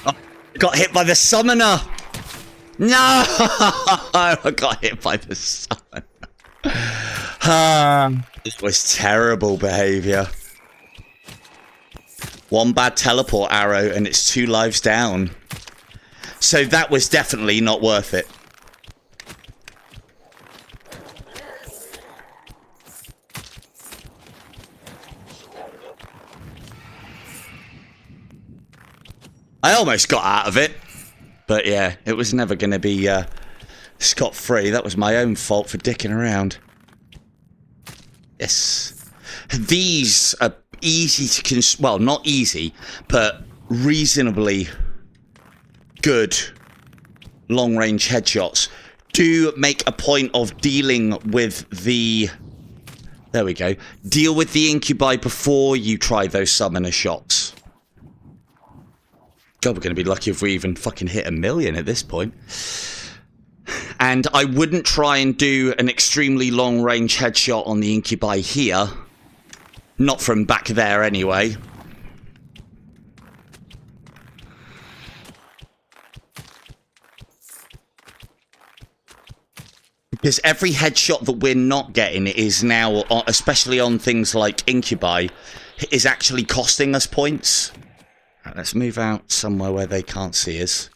Oh, got hit by the summoner. No! I got hit by the summoner. This was terrible behavior. One bad teleport arrow and it's 2 lives down. So that was definitely not worth it. I almost got out of it. But yeah, it was never going to be scot-free. That was my own fault for dicking around. Yes. These are easy to... well, not easy, but reasonably good long-range headshots. Do make a point of dealing with the... there we go. Deal with the incubi before you try those summoner shots. God, we're going to be lucky if we even fucking hit 1 million at this point. And I wouldn't try and do an extremely long-range headshot on the incubi here. Not from back there, anyway. Because every headshot that we're not getting is now, especially on things like incubi, is actually costing us points. Right, let's move out somewhere where they can't see us.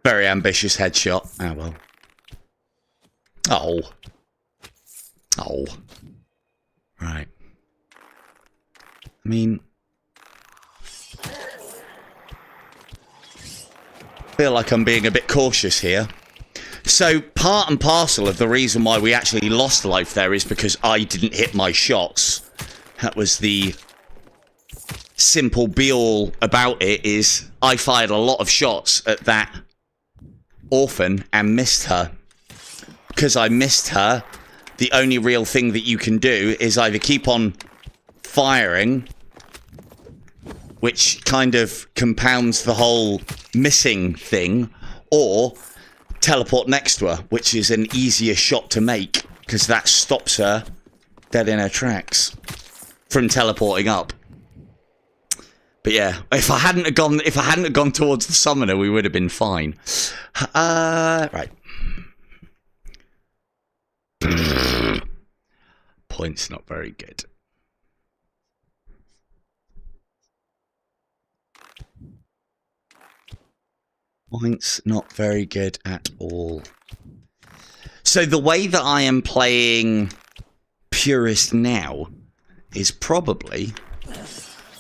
Very ambitious headshot. Oh, well. Oh. Oh. Right. I mean... I feel like I'm being a bit cautious here. So, part and parcel of the reason why we actually lost life there is because I didn't hit my shots. That was the simple be-all about it, is I fired a lot of shots at that Orphan and missed her. Because I missed her, the only real thing that you can do is either keep on firing, which kind of compounds the whole missing thing, or teleport next to her, which is an easier shot to make because that stops her dead in her tracks from teleporting up. But yeah, if I hadn't have gone towards the summoner, we would have been fine. Right. Points not very good. Points not very good at all. So the way that I am playing Purist now is probably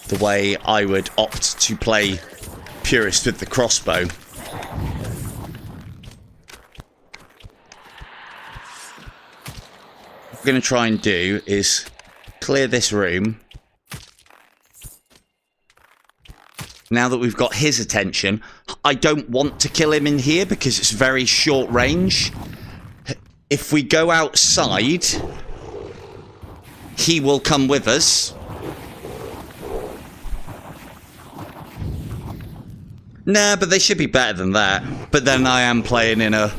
the way I would opt to play Purist with the crossbow. What we're going to try and do is clear this room. Now that we've got his attention, I don't want to kill him in here because it's very short range. If we go outside, he will come with us. Nah, but they should be better than that. But then I am playing in a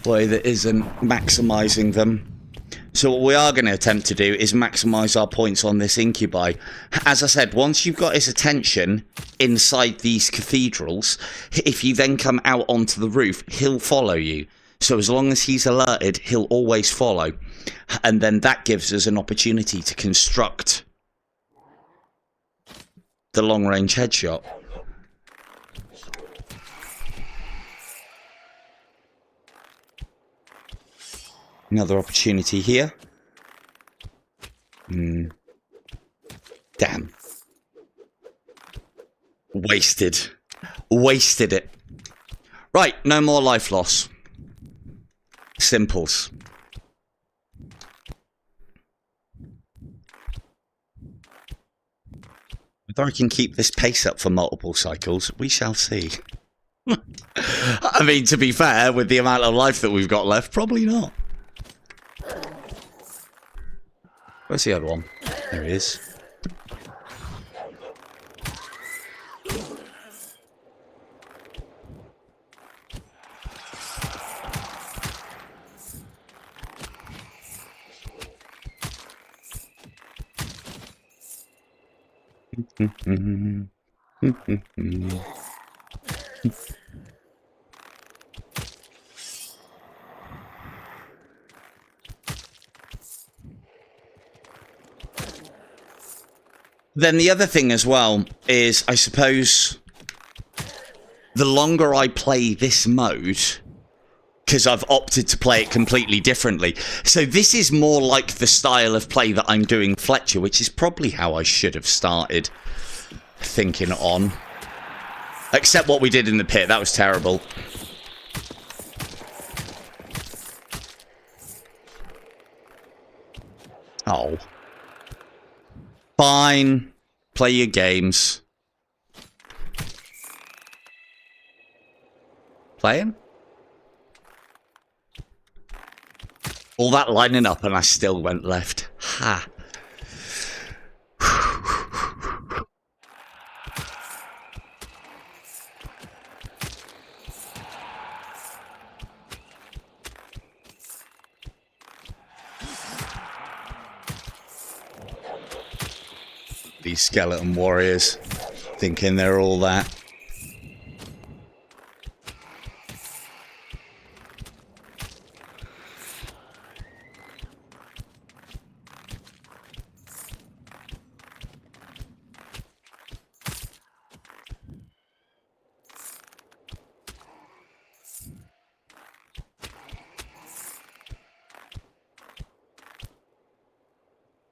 way that isn't maximising them. So what we are going to attempt to do is maximise our points on this incubi. As I said, once you've got his attention inside these cathedrals, if you then come out onto the roof, he'll follow you. So as long as he's alerted, he'll always follow. And then that gives us an opportunity to construct the long-range headshot. Another opportunity here. Damn. Wasted. Wasted it. Right, no more life loss. Simples. Whether I can keep this pace up for multiple cycles, we shall see. I mean, to be fair, with the amount of life that we've got left, probably not. Where's the other one? There he is. Then the other thing as well is, I suppose, the longer I play this mode, because I've opted to play it completely differently. So this is more like the style of play that I'm doing Fletcher, which is probably how I should have started thinking on. Except what we did in the pit, that was terrible. Oh. Fine. Play your games. Playing? All that lining up and I still went left. Ha. These skeleton warriors thinking they're all that.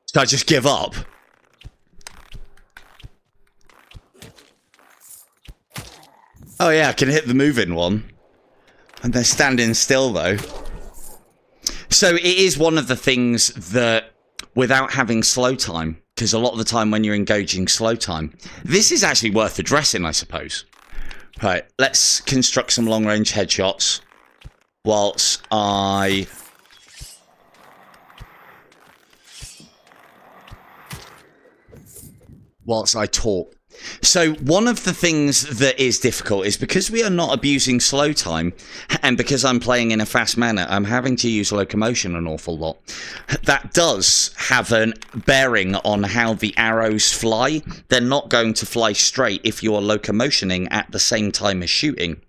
Should I just give up? Oh yeah, I can hit the moving one. And they're standing still though. So it is one of the things that, without having slow time, because a lot of the time when you're engaging slow time, this is actually worth addressing, I suppose. Right, let's construct some long-range headshots whilst I talk. So one of the things that is difficult is because we are not abusing slow time, and because I'm playing in a fast manner, I'm having to use locomotion an awful lot. That does have a bearing on how the arrows fly. They're not going to fly straight if you're locomotioning at the same time as shooting.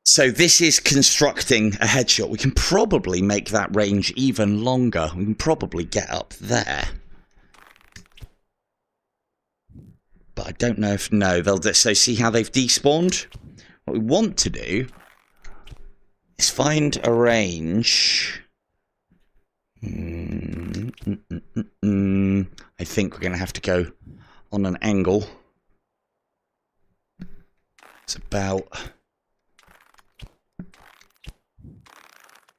So this is constructing a headshot. We can probably make that range even longer. We can probably get up there. But I don't know if... No, they'll... So see how they've despawned? What we want to do is find a range... I think we're going to have to go on an angle. It's about...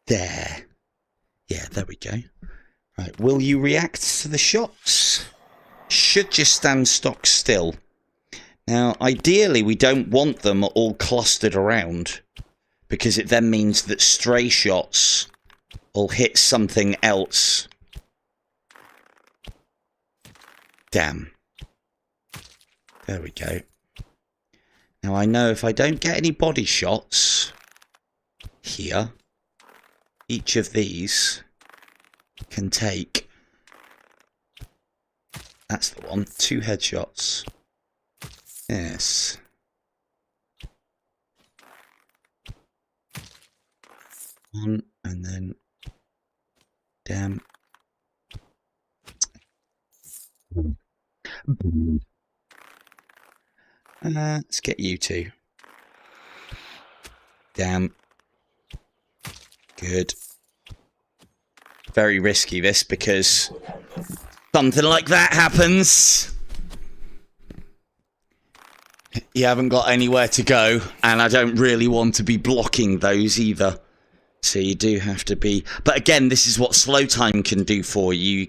There. Yeah, there we go. Right, will you react to the shots? Should just stand stock still. Now, ideally, we don't want them all clustered around, because it then means that stray shots will hit something else. Damn. There we go. Now, I know if I don't get any body shots here, each of these can take, that's the one, 2 headshots. Yes. One, and then, damn. Let's get you 2. Damn. Good. Very risky this, because something like that happens. You haven't got anywhere to go, and I don't really want to be blocking those either. So you do have to be... But again, this is what slow time can do for you.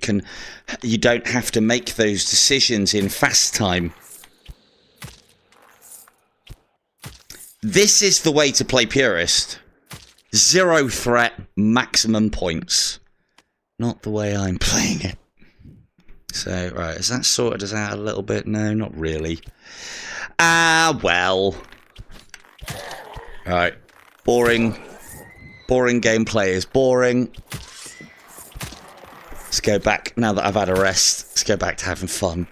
You don't have to make those decisions in fast time. This is the way to play Purist. 0 threat, maximum points. Not the way I'm playing it. So, right, has that sorted us out a little bit? No, not really. Well. Right. Boring. Boring gameplay is boring. Let's go back, now that I've had a rest, let's go back to having fun.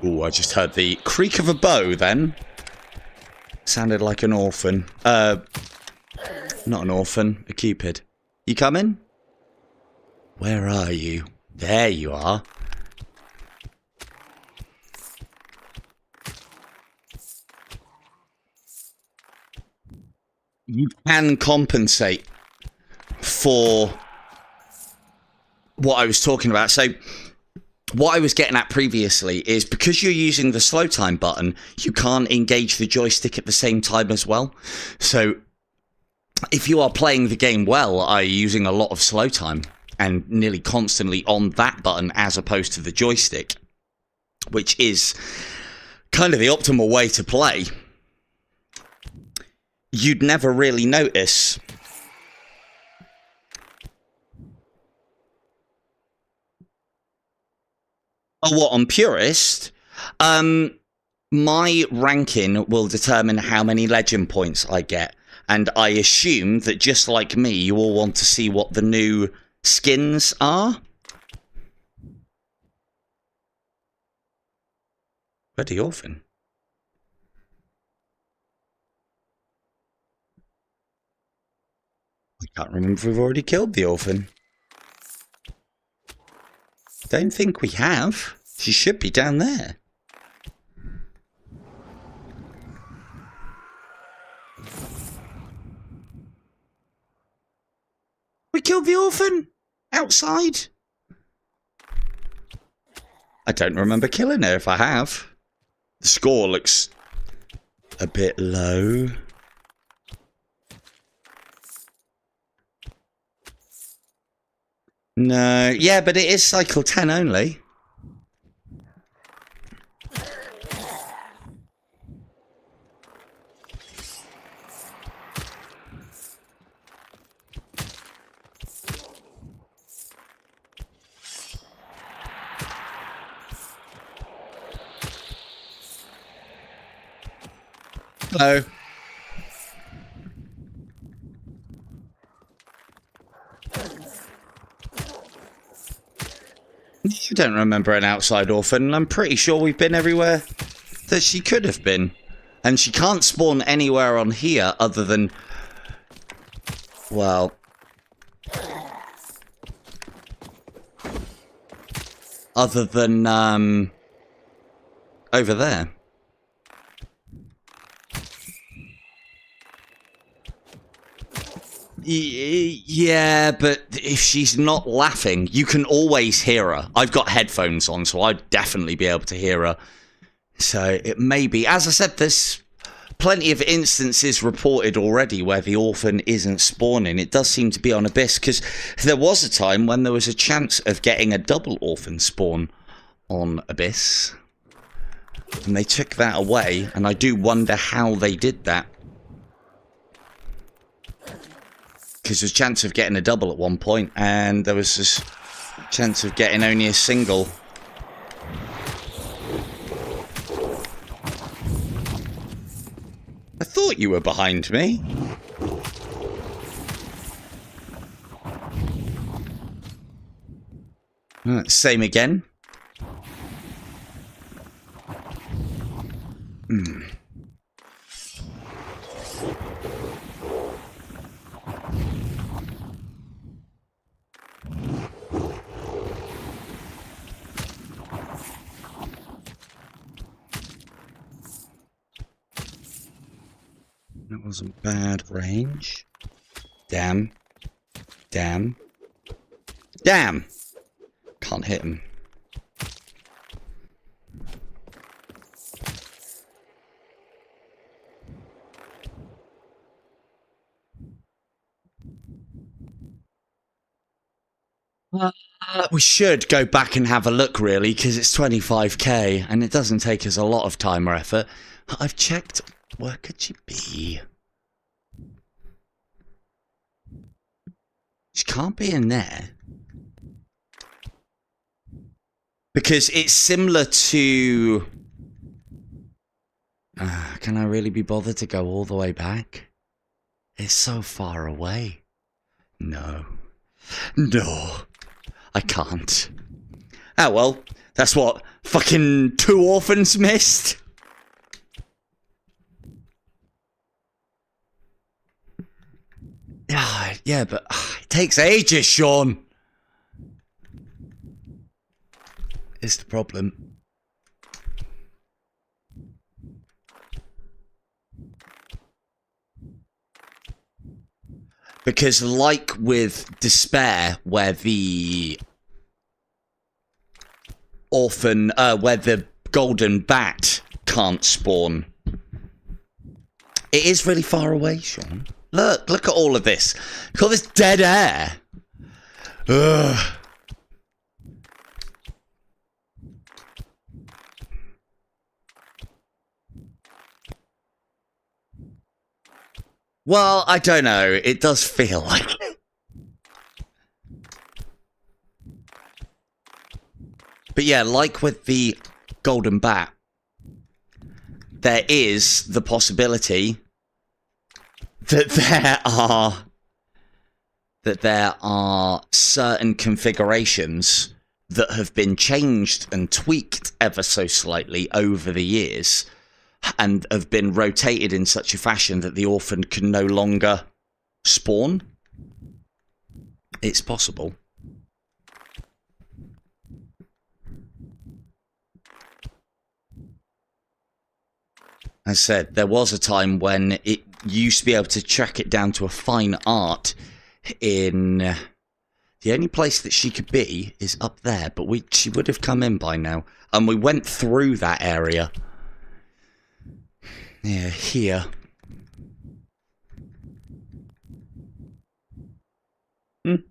Ooh, I just heard the creak of a bow then. Sounded like an orphan. Not an orphan, a cupid. You coming? Where are you? There you are. You can compensate for what I was talking about. So what I was getting at previously is because you're using the slow time button, you can't engage the joystick at the same time as well. So if you are playing the game well, i.e. using a lot of slow time and nearly constantly on that button as opposed to the joystick, which is kind of the optimal way to play, you'd never really notice. Oh, what, on Purist? My ranking will determine how many legend points I get. And I assume that just like me, you all want to see what the new skins are. Where'd the orphan? I can't remember if we've already killed the orphan. Don't think we have. She should be down there. We killed the orphan? Outside? I don't remember killing her if I have. The score looks a bit low. No, yeah, but it is cycle 10 only. Hello. You don't remember an outside orphan. I'm pretty sure we've been everywhere that she could have been. And she can't spawn anywhere on here other than... Well... Other than, over there. Yeah, but if she's not laughing, you can always hear her. I've got headphones on, so I'd definitely be able to hear her. So it may be. As I said, there's plenty of instances reported already where the orphan isn't spawning. It does seem to be on Abyss, because there was a time when there was a chance of getting a double orphan spawn on Abyss. And they took that away, and I do wonder how they did that. Because there's a chance of getting a double at one point, and there was this chance of getting only a single. I thought you were behind me. Same again. That wasn't bad range. Damn. Damn. Damn! Can't hit him. We should go back and have a look, really, because it's 25k, and it doesn't take us a lot of time or effort. I've checked. Where could she be? She can't be in there. Because it's similar to... can I really be bothered to go all the way back? It's so far away. No. No. I can't. Oh well, that's what fucking 2 orphans missed. Yeah, but it takes ages, Sean. It's the problem. Because like with Despair, where the orphan, where the golden bat can't spawn, it is really far away, Sean. Look at all of this. Look at all this dead air. Ugh. Well, I don't know. It does feel like it. But yeah, like with the golden bat, there is the possibility that there are certain configurations that have been changed and tweaked ever so slightly over the years and have been rotated in such a fashion that the orphan can no longer spawn. It's possible. As I said, there was a time when it used to be able to track it down to a fine art in... The only place that she could be is up there, but she would have come in by now. And we went through that area. Yeah, here. I'm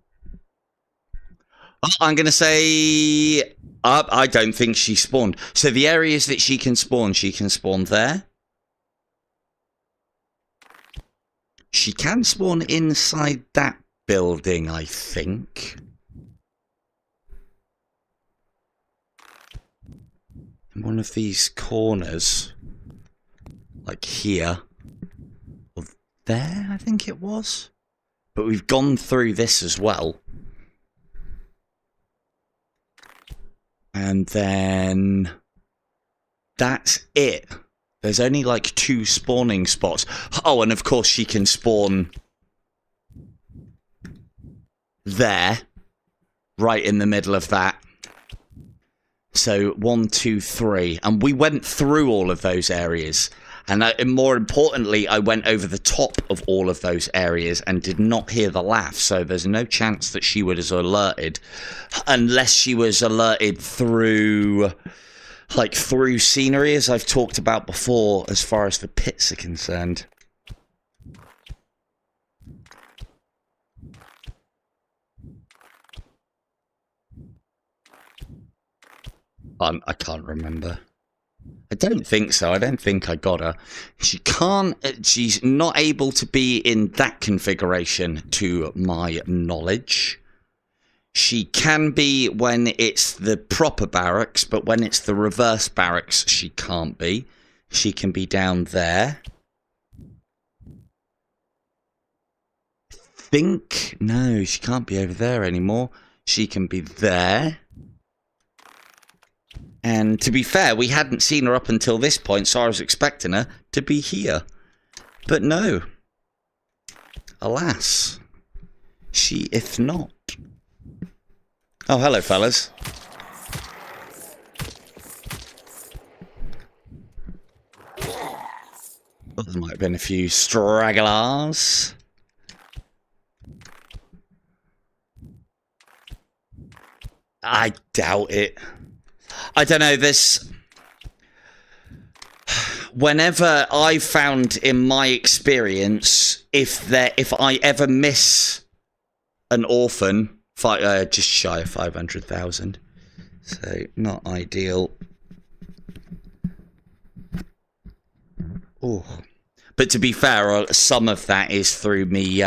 going to say... I don't think she spawned. So the areas that she can spawn there. She can spawn inside that building, I think. In one of these corners. Like here. there, I think it was. But we've gone through this as well. And then that's it. There's only like 2 spawning spots. Oh, and of course she can spawn there, right in the middle of that. So 1, 2, 3. And we went through all of those areas. And more importantly, I went over the top of all of those areas and did not hear the laugh. So there's no chance that she would have alerted. Unless she was alerted through, like, through scenery, as I've talked about before, as far as the pits are concerned. I can't remember. I don't think so. I don't think I got her. She can't. She's not able to be in that configuration, to my knowledge. She can be when it's the proper barracks, but when it's the reverse barracks, she can't be. She can be down there. I think... No, she can't be over there anymore. She can be there. And to be fair, we hadn't seen her up until this point, so I was expecting her to be here. But no. Alas. She if not. Oh, hello, fellas. Well, there might have been a few stragglers. I doubt it. I don't know, this... Whenever I've found in my experience, if I ever miss an orphan, just shy of 500,000, so not ideal. Oh, but to be fair, some of that is through me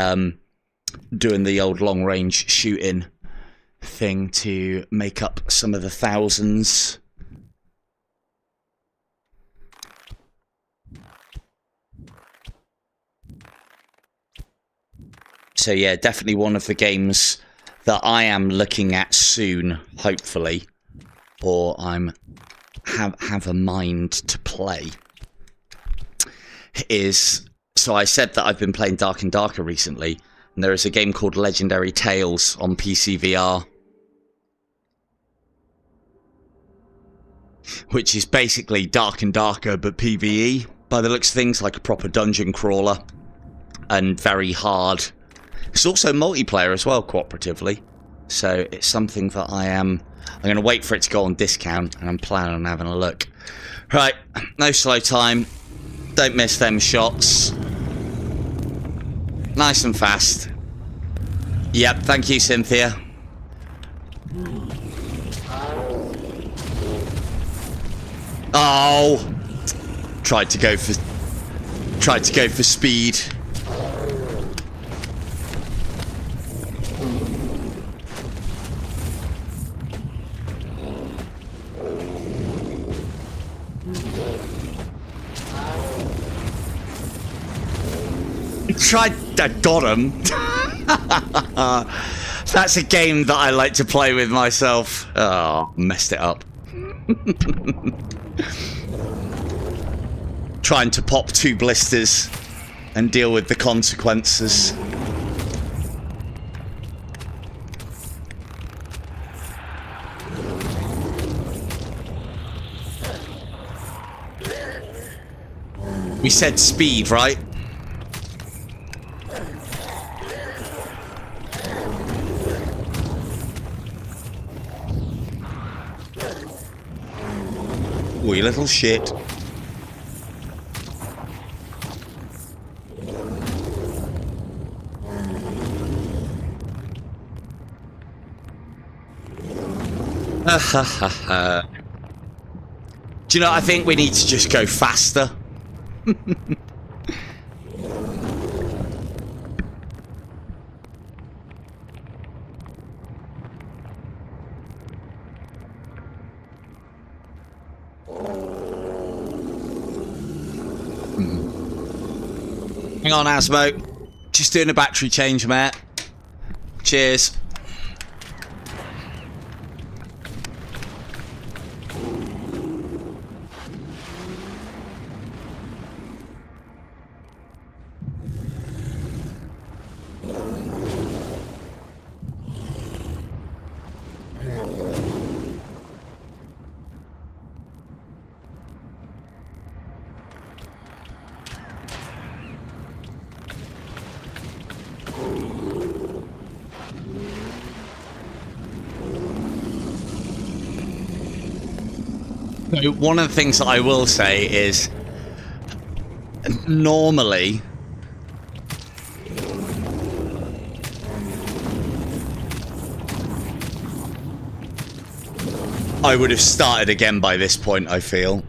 doing the old long-range shooting thing to make up some of the thousands. So yeah, definitely one of the games that I am looking at soon, hopefully, or have a mind to play, is... So I said that I've been playing Dark and Darker recently, and there is a game called Legendary Tales on PC VR, which is basically Dark and Darker but PvE, by the looks of things, like a proper dungeon crawler, and very hard. It's also multiplayer as well, cooperatively, so it's something that I'm going to wait for it to go on discount, and I'm planning on having a look. Right, no slow time, don't miss them shots. Nice and fast. Yep, thank you, Cynthia. Oh! Tried to go for speed. I got him. That's a game that I like to play with myself. Oh, messed it up. Trying to pop 2 blisters and deal with the consequences. We said speed, right? Oh, you little shit. Do you know, I think we need to just go faster. Hang on, Asmo. Just doing a battery change, mate. Cheers. So one of the things that I will say is normally I would have started again by this point, I feel.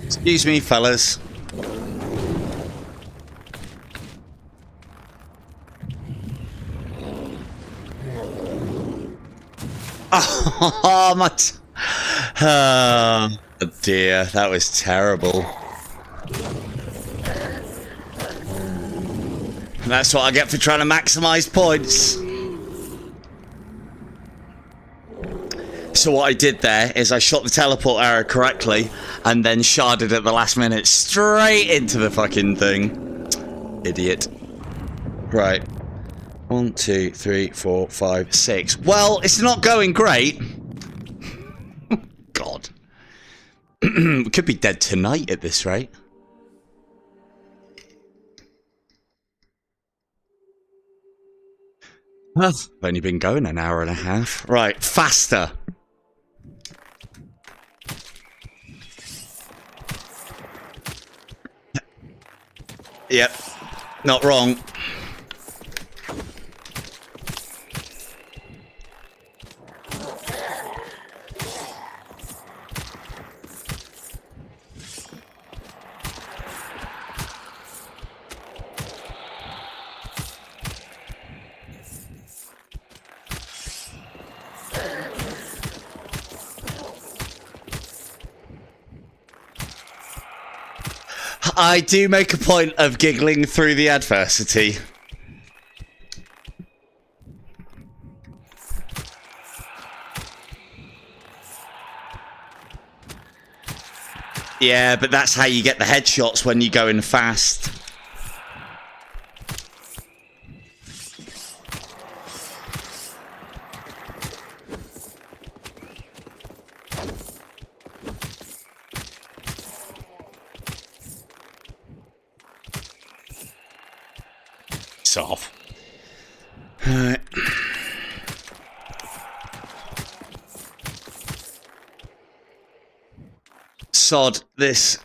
Excuse me, fellas. Oh, my... Oh, dear, that was terrible. That's what I get for trying to maximize points. So what I did there is I shot the teleport arrow correctly and then sharded at the last minute straight into the fucking thing. Idiot. Right. 1, 2, 3, 4, 5, 6. Well, it's not going great. God. We could be dead tonight at this rate. Well, I've only been going an hour and a half. Right, faster. Yep, not wrong. I do make a point of giggling through the adversity. Yeah, but that's how you get the headshots when you go in fast. Off. Alright. Sod this.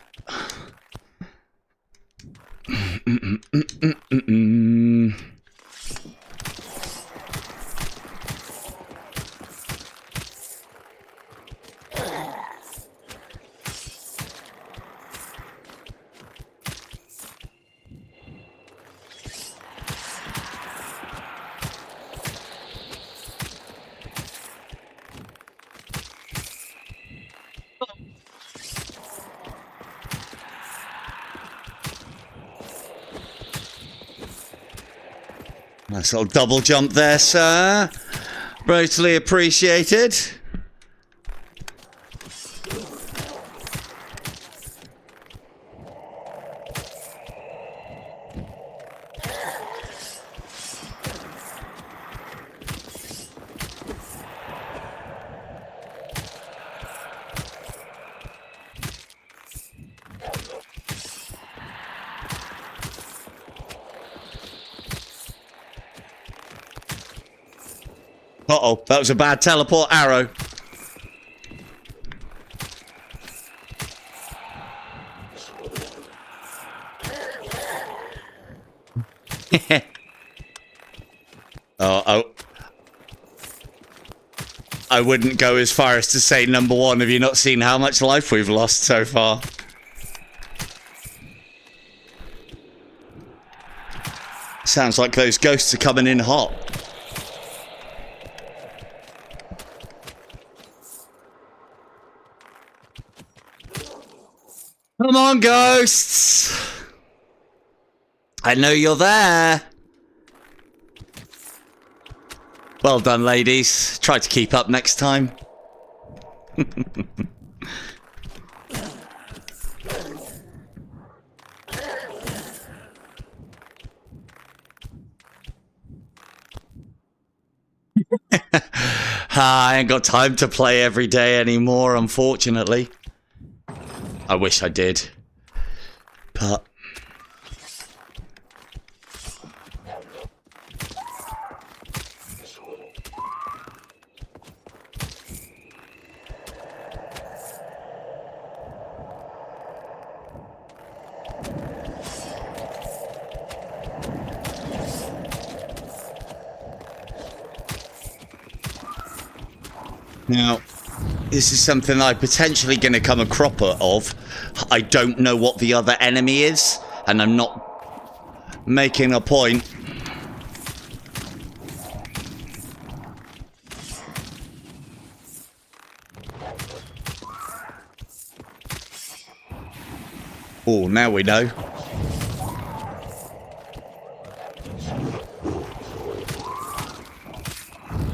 Nice little double jump there, sir. Brutally appreciated. Uh-oh, that was a bad teleport arrow. Oh, I wouldn't go as far as to say number one. Have you not seen how much life we've lost so far? Sounds like those ghosts are coming in hot. Come on, ghosts! I know you're there. Well done, ladies. Try to keep up next time. I ain't got time to play every day anymore, unfortunately. I wish I did. But... Now, this is something I'm potentially going to come a cropper of. I don't know what the other enemy is, and I'm not making a point. Oh, now we know.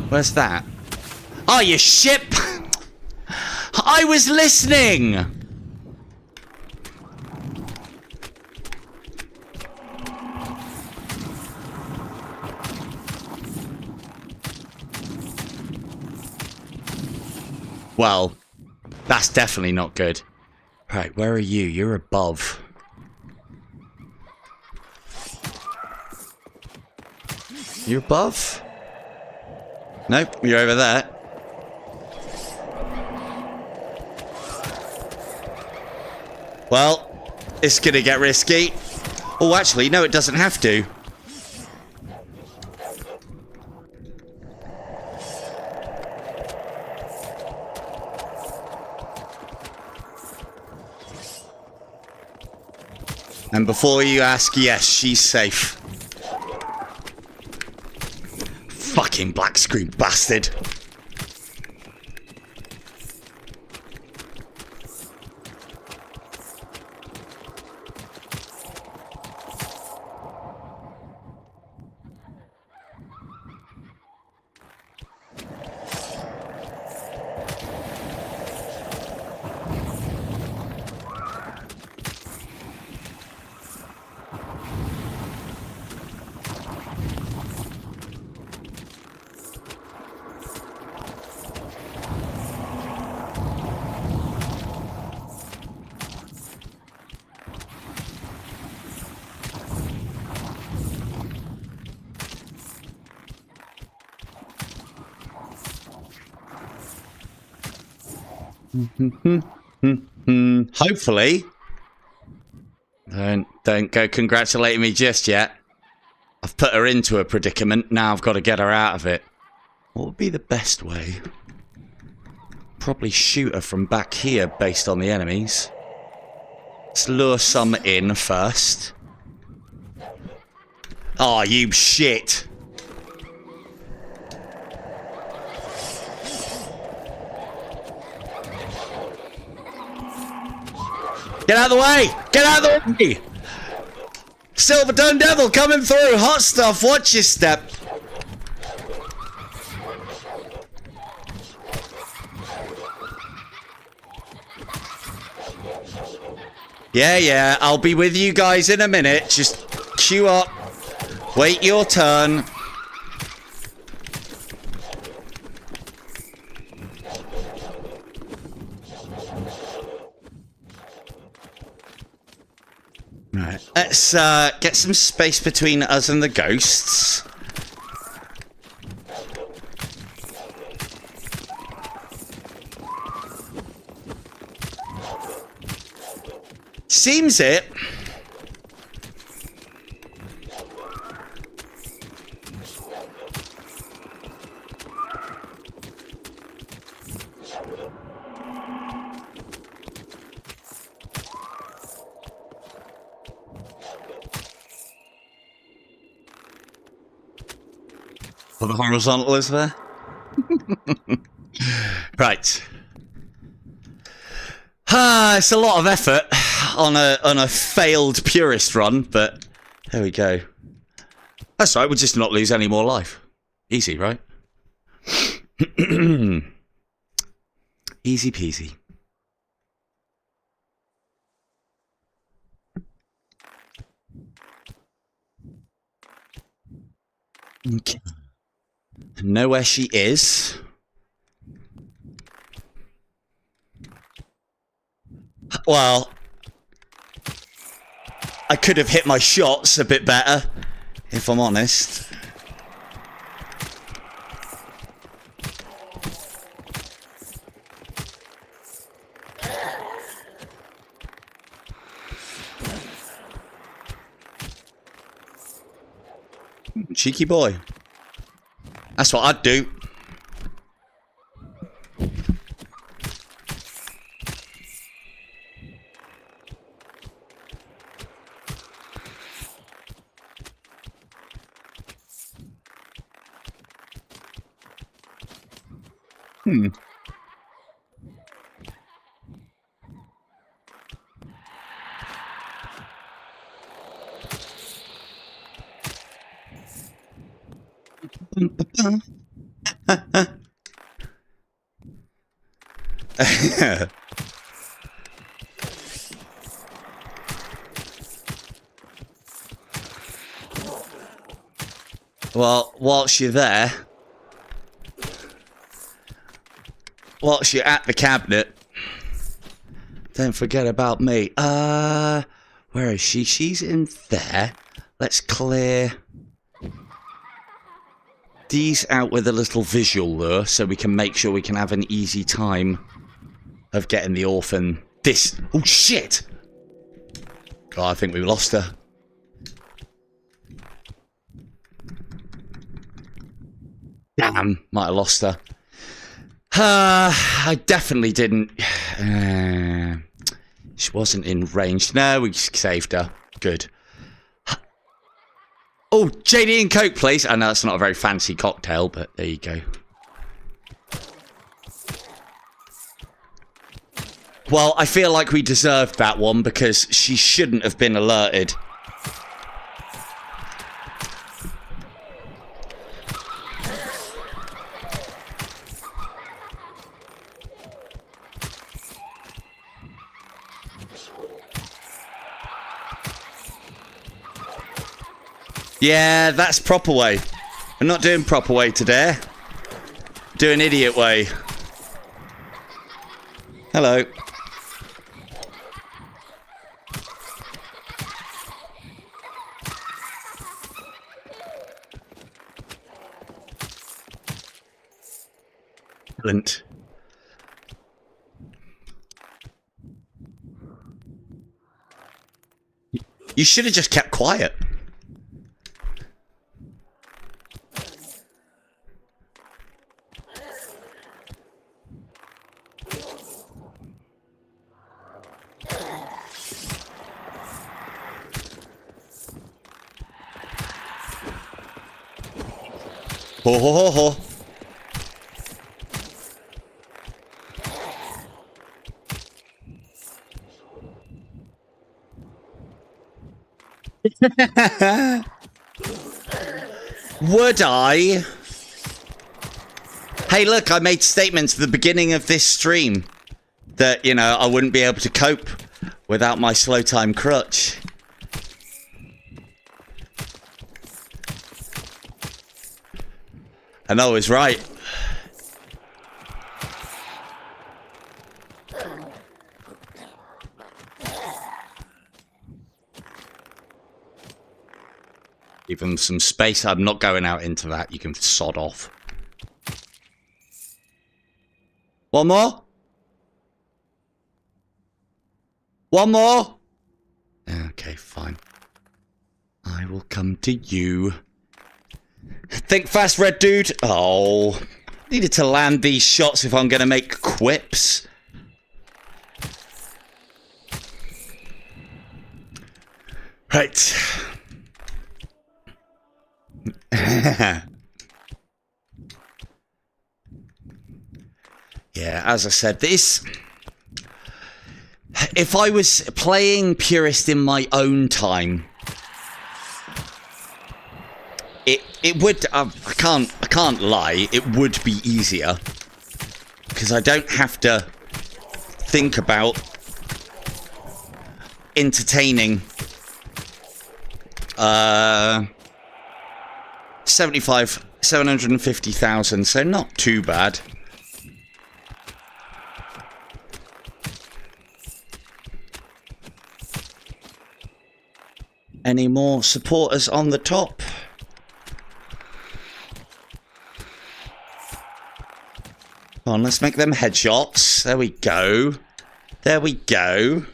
Where's that? Oh, you ship! I was listening! Well, that's definitely not good. Right, where are you? You're above. You above? Nope, you're over there. Well, it's gonna get risky. Oh, actually, no, it doesn't have to. And before you ask, yes, she's safe. Fucking black screen bastard. Hopefully. Don't go congratulating me just yet. I've put her into a predicament. Now I've got to get her out of it. What would be the best way? Probably shoot her from back here based on the enemies. Let's lure some in first. Oh, you shit. Get out of the way! Get out of the way! Silver Dun Devil coming through! Hot stuff, watch your step! Yeah, I'll be with you guys in a minute. Just queue up. Wait your turn. Right, let's get some space between us and the ghosts. Seems it. For the horizontal is there? Right. It's a lot of effort on a failed purist run, but there we go. That's right, we'll just not lose any more life. Easy, right? Easy peasy. Okay. Know where she is. Well, I could have hit my shots a bit better, if I'm honest. Cheeky boy. That's what I'd do. Well, whilst you're there, whilst you're at the cabinet, don't forget about me. Where is she? She's in there. Let's clear these out with a little visual lure so we can make sure we can have an easy time of getting the orphan. This. Oh, shit! God, I think we lost her. Damn, might have lost her. I definitely didn't. She wasn't in range. No, we saved her. Good. Oh, JD and Coke, please. I know that's not a very fancy cocktail, but there you go. Well, I feel like we deserved that one because she shouldn't have been alerted. Yeah, that's proper way. I'm not doing proper way today. Doing idiot way. Hello. Excellent. You should have just kept quiet. Ho ho ho ho. Would I? Hey, look, I made statements at the beginning of this stream that, you know, I wouldn't be able to cope without my slow time crutch. And I was right. Give them some space. I'm not going out into that. You can sod off. One more? One more? Okay, fine. I will come to you. Think fast, red dude. Oh, needed to land these shots if I'm going to make quips. Right. Yeah, as I said, this... If I was playing Purist in my own time, it would... I can't lie, it would be easier. Because I don't have to think about entertaining 750,000, so not too bad. Any more supporters on the top? Come on, let's make them headshots. There we go. There we go.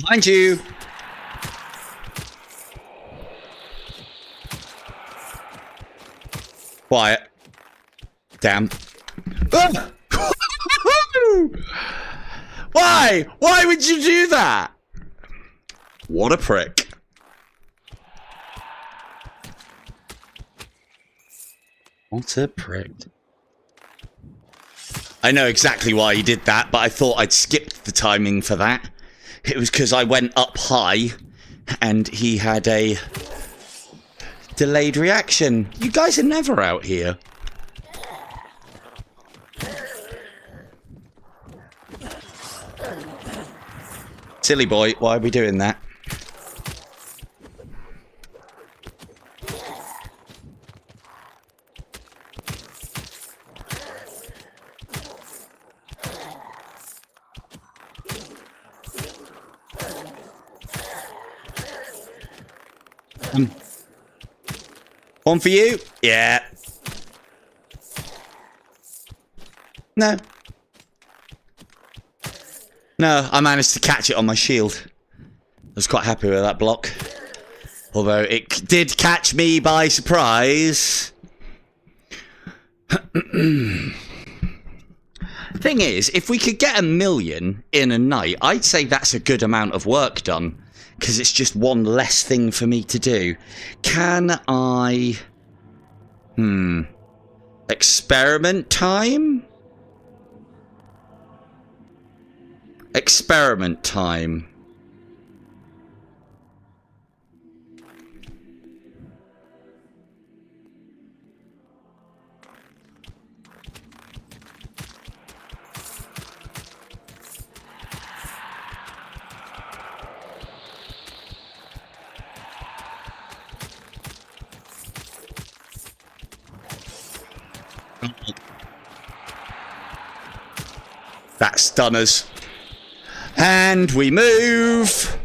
Mind you. Quiet. Damn. Ah! Why? Why would you do that? What a prick. What a prick. I know exactly why he did that, but I thought I'd skipped the timing for that. It was because I went up high and he had a delayed reaction. You guys are never out here. Silly boy, why are we doing that? One for you? Yeah. No. No, I managed to catch it on my shield. I was quite happy with that block. Although it did catch me by surprise. Thing is, if we could get 1 million in a night, I'd say that's a good amount of work done. Because it's just one less thing for me to do. Can I... Experiment time? Experiment time. That's done us. And we move.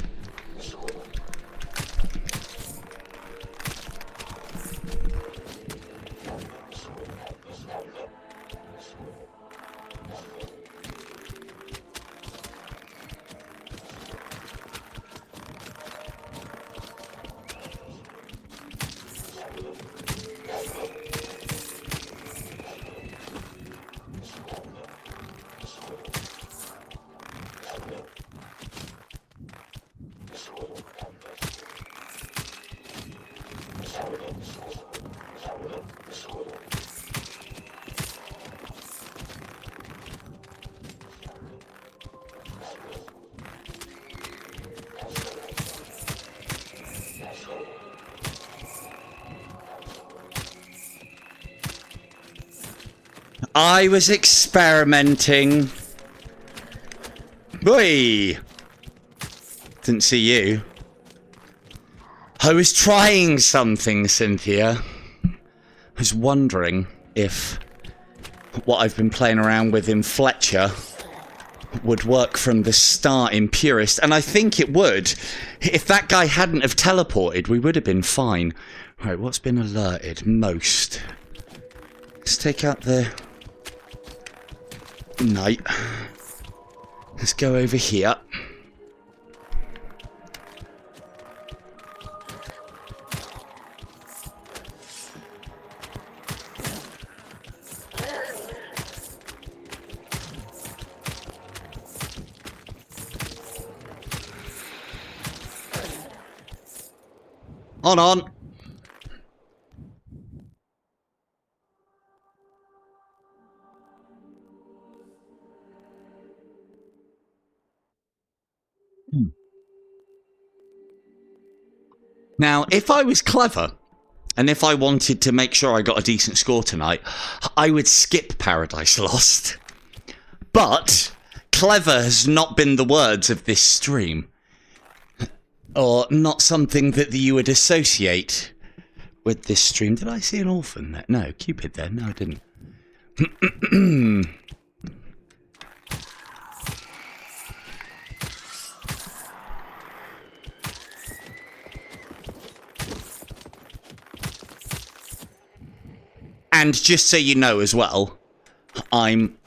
I was experimenting. Boy! Didn't see you. I was trying something, Cynthia. I was wondering if what I've been playing around with in Fletcher would work from the start in Purist, and I think it would. If that guy hadn't have teleported, we would have been fine. Right, what's been alerted most? Let's take out the knight. Let's go over here. On. Now, if I was clever, and if I wanted to make sure I got a decent score tonight, I would skip Paradise Lost. But clever has not been the words of this stream. Or not something that you would associate with this stream. Did I see an orphan there? No, Cupid there. No, I didn't. And just so you know as well, I'm...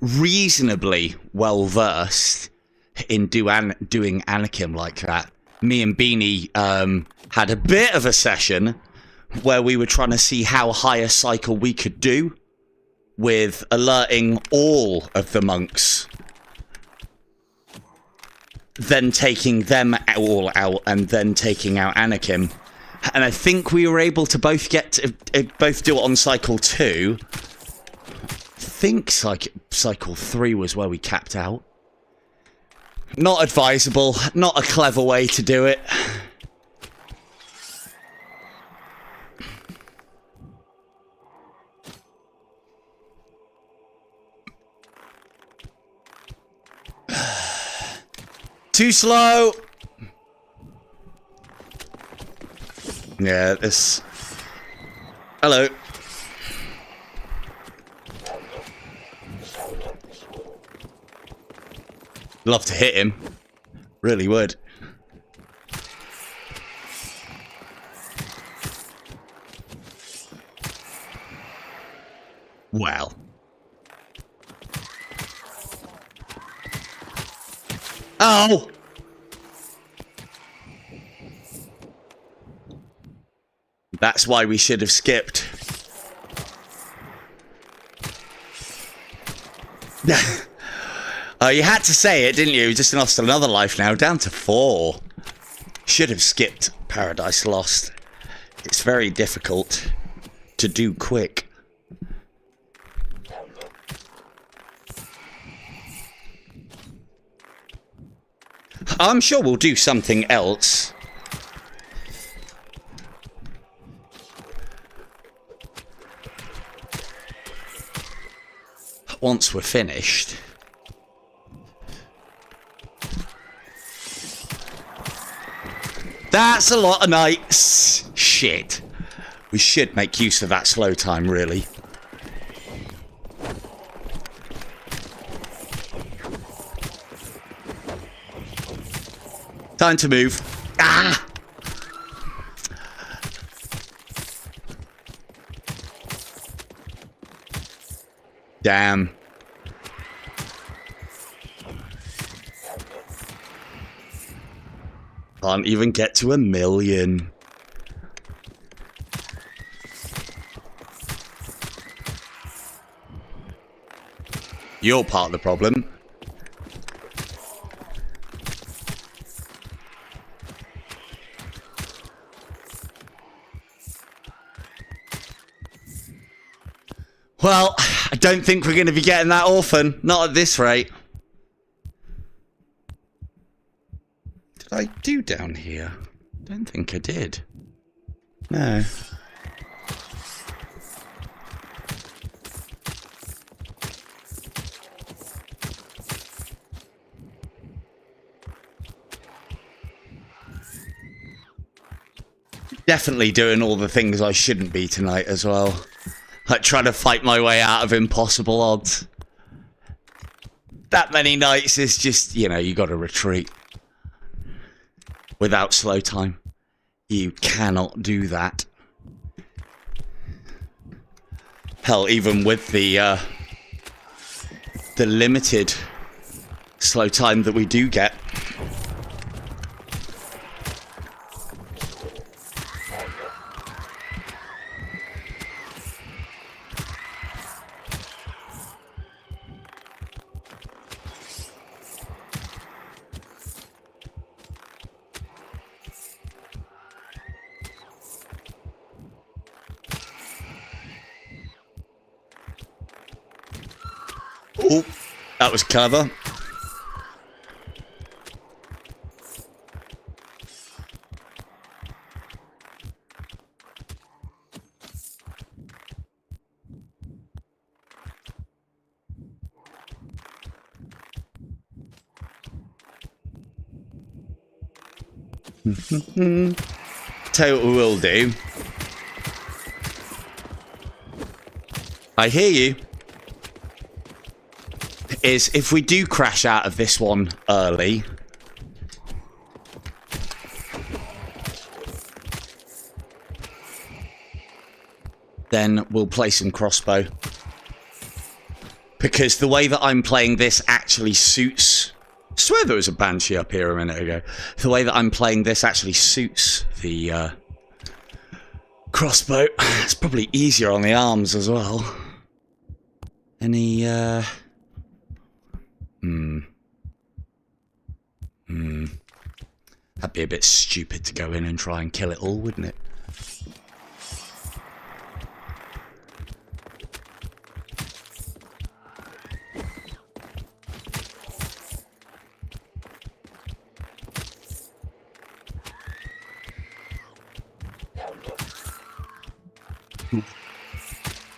reasonably well versed in doing Anakim like that. Me and Beanie had a bit of a session where we were trying to see how high a cycle we could do with alerting all of the monks, then taking them all out, and then taking out Anakim. And I think we were able to both both do it on cycle 2. I think cycle 3 was where we capped out. Not advisable, not a clever way to do it. Too slow! Yeah, this... Hello. Love to hit him. Really would. Well. Oh! That's why we should have skipped. Oh, you had to say it, didn't you? You just lost another life now, down to 4. Should have skipped Paradise Lost. It's very difficult to do quick. I'm sure we'll do something else. Once we're finished. That's a lot of nights. Shit. We should make use of that slow time, really. Time to move. Ah! Damn. Can't even get to 1,000,000. You're part of the problem. Well, I don't think we're going to be getting that orphan. Not at this rate. Did I do down here? Don't think I did. No. Definitely doing all the things I shouldn't be tonight as well. Like trying to fight my way out of impossible odds. That many knights is just, you know, you got to retreat. Without slow time. You cannot do that. Hell, even with the limited slow time that we do get. Oh, that was clever. Tell you what we will do. I hear you. Is if we do crash out of this one early, then we'll play some crossbow. Because the way that I'm playing this actually suits... I swear there was a banshee up here a minute ago. The way that I'm playing this actually suits the crossbow. It's probably easier on the arms as well. Any... That'd be a bit stupid to go in and try and kill it all, wouldn't it?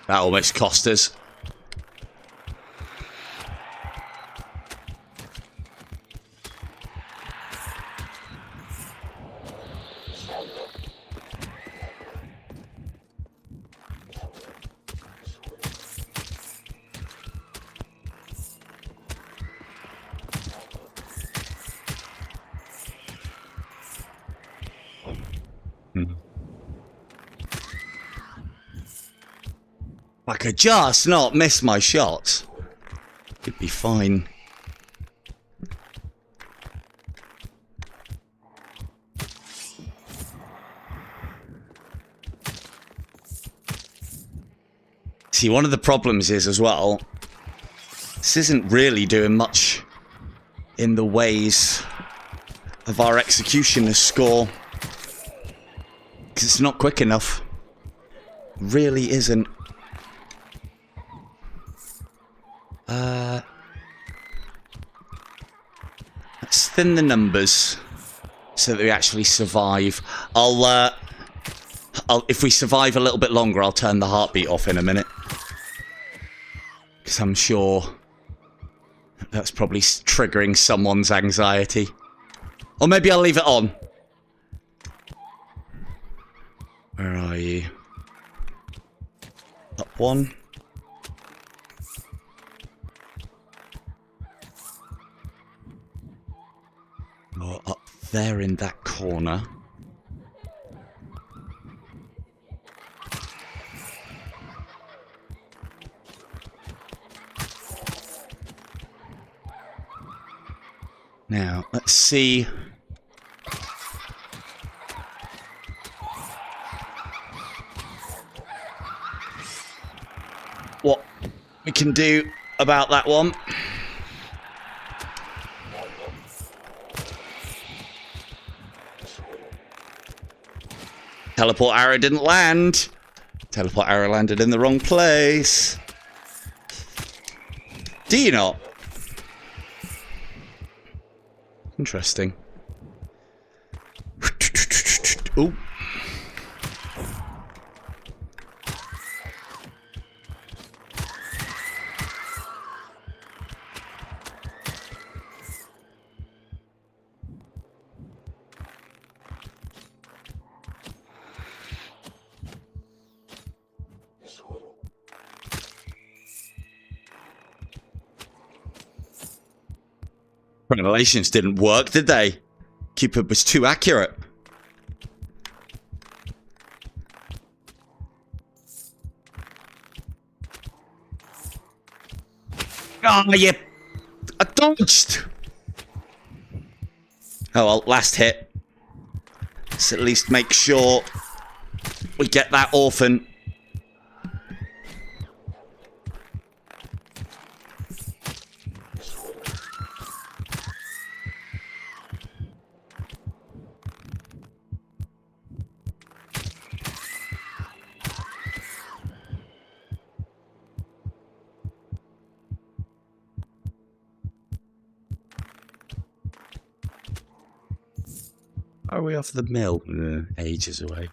That almost cost us. I could just not miss my shots. It'd be fine. See, one of the problems is as well, this isn't really doing much in the ways of our executioner score. Because it's not quick enough. Really isn't. Let's thin the numbers so that we actually survive. If we survive a little bit longer, I'll turn the heartbeat off in a minute. Because I'm sure that's probably triggering someone's anxiety. Or maybe I'll leave it on. Where are you? Up one. Or up there in that corner. Now, let's see. What we can do about that one. Teleport arrow didn't land. Teleport arrow landed in the wrong place. Do you not? Interesting. Ooh. Crenellations didn't work, did they? Cupid was too accurate. Oh, yeah. I dodged. Oh, well, last hit. Let's at least make sure we get that orphan. Are we off the mill? Ages away.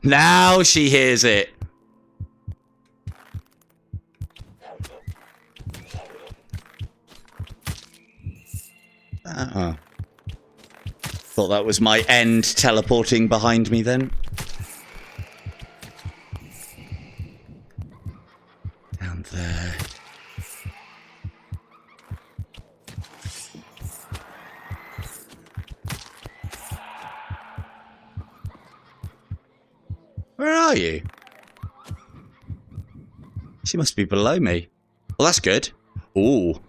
Now she hears it. Thought that was my end teleporting behind me then. Down there. Where are you? She must be below me. Well, that's good. Ooh.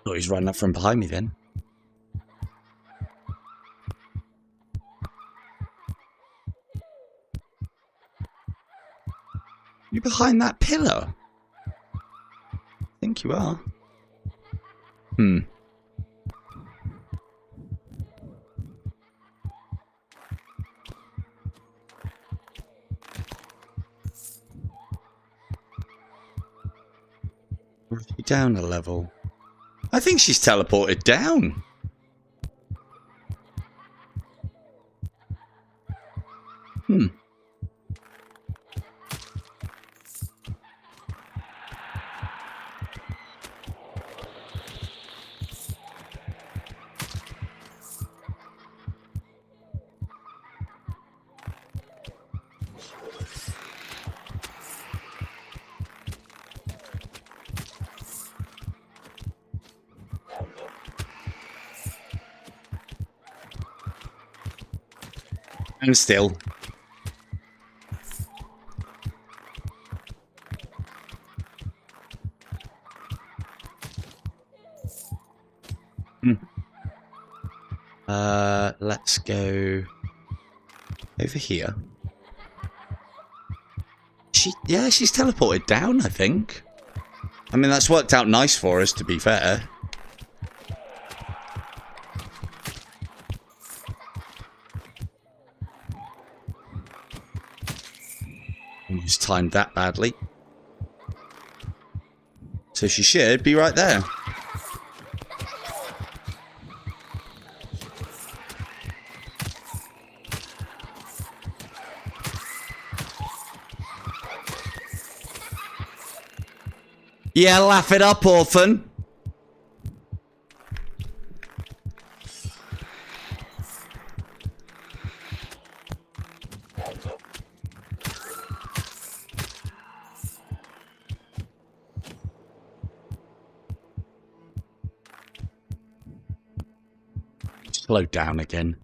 Oh, he's running up from behind me then. You behind that pillar? I think you are. Hmm. Or is he down a level? I think she's teleported down. Hmm. And still. Let's go over here. Yeah, she's teleported down, I think. I mean, that's worked out nice for us, to be fair. Almost timed that badly. So she should be right there. Yeah, laugh it up, orphan. Slow down again.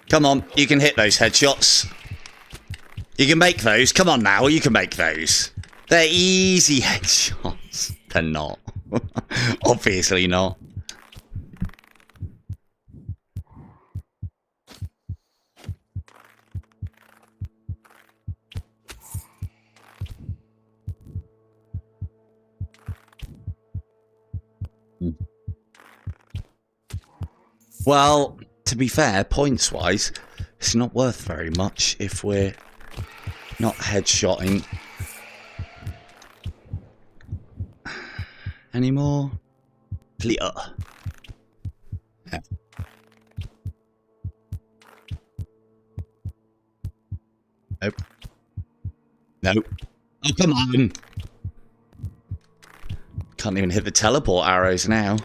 Come on, you can hit those headshots. You can make those. Come on now, you can make those. They're easy headshots. They're not. Obviously not. Well, to be fair, points-wise, it's not worth very much if we're not headshotting anymore. Clear. Nope. Oh, come on. Can't even hit the teleport arrows now.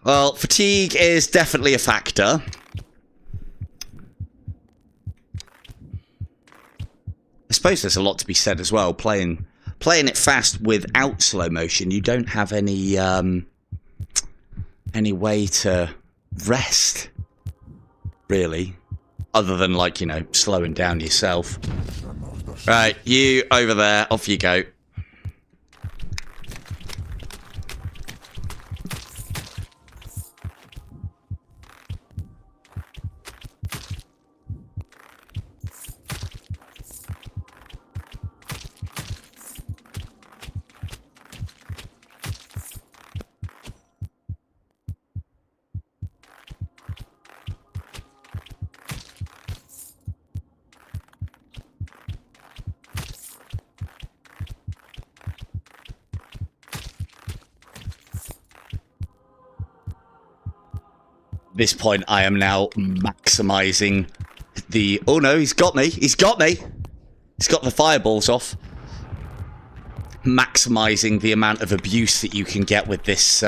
Well, fatigue is definitely a factor. I suppose there's a lot to be said as well. Playing it fast without slow motion, you don't have any way to rest, really, other than, like, you know, slowing down yourself. Right, you over there, off you go. At this point, I am now maximizing the... Oh no, he's got me. He's got me. He's got the fireballs off. Maximizing the amount of abuse that you can get with this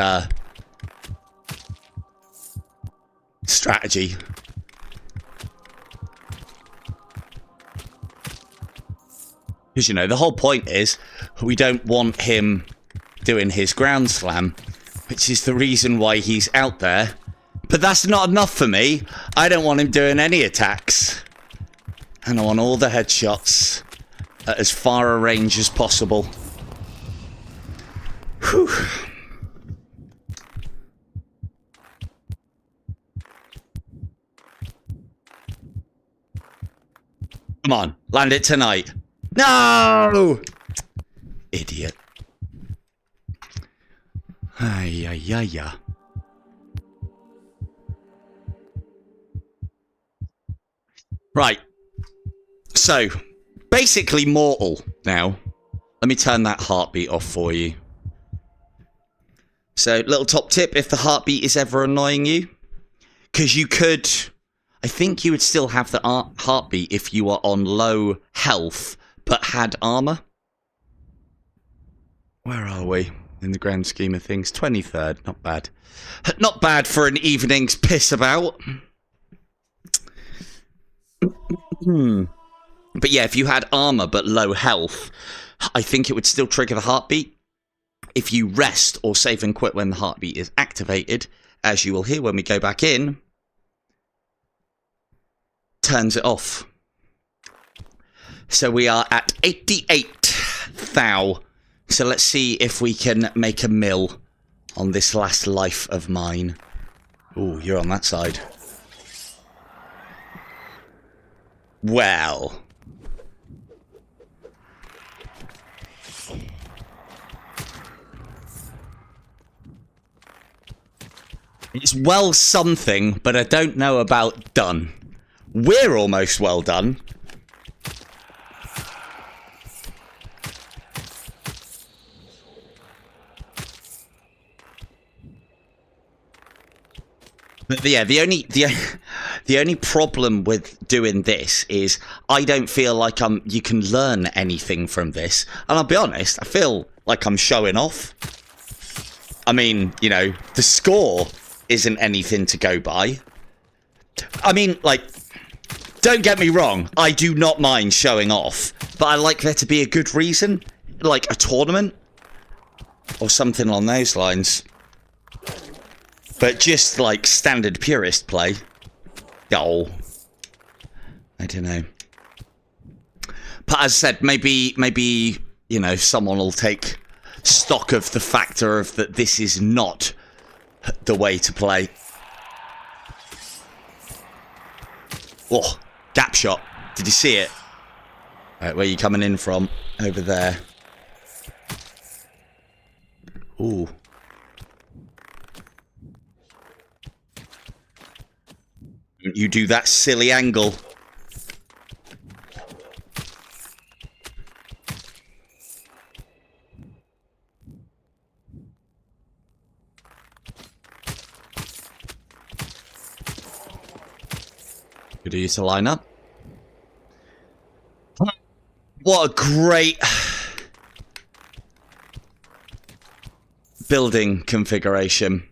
strategy. Because, you know, the whole point is we don't want him doing his ground slam, which is the reason why he's out there. But that's not enough for me. I don't want him doing any attacks. And I want all the headshots at as far a range as possible. Whew. Come on, land it tonight. No! Idiot. Ay, ay, ay, ay. Right. So, basically mortal now. Let me turn that heartbeat off for you. So, little top tip, if the heartbeat is ever annoying you, because you could... I think you would still have the heartbeat if you are on low health, but had armor. Where are we in the grand scheme of things? 23rd, not bad. Not bad for an evening's piss about. But yeah, if you had armor but low health, I think it would still trigger the heartbeat. If you rest or save and quit when the heartbeat is activated, as you will hear when we go back in, turns it off. So we are at 88 thou. So let's see if we can make a mill on this last life of mine. Ooh, you're on that side. Well. It's well something, but I don't know about done. We're almost well done. But yeah, the only problem with doing this is I don't feel like you can learn anything from this. And I'll be honest, I feel like I'm showing off. I mean, you know, the score isn't anything to go by. I mean, like, don't get me wrong, I do not mind showing off, but I like there to be a good reason, like a tournament or something along those lines. But just like standard purist play, oh, I don't know. But as I said, maybe you know, someone will take stock of the factor of that this is not the way to play. Oh, gap shot. Did you see it? Right, where are you coming in from? Over there. Ooh. You do that silly angle. Good use to line up. What a great building configuration.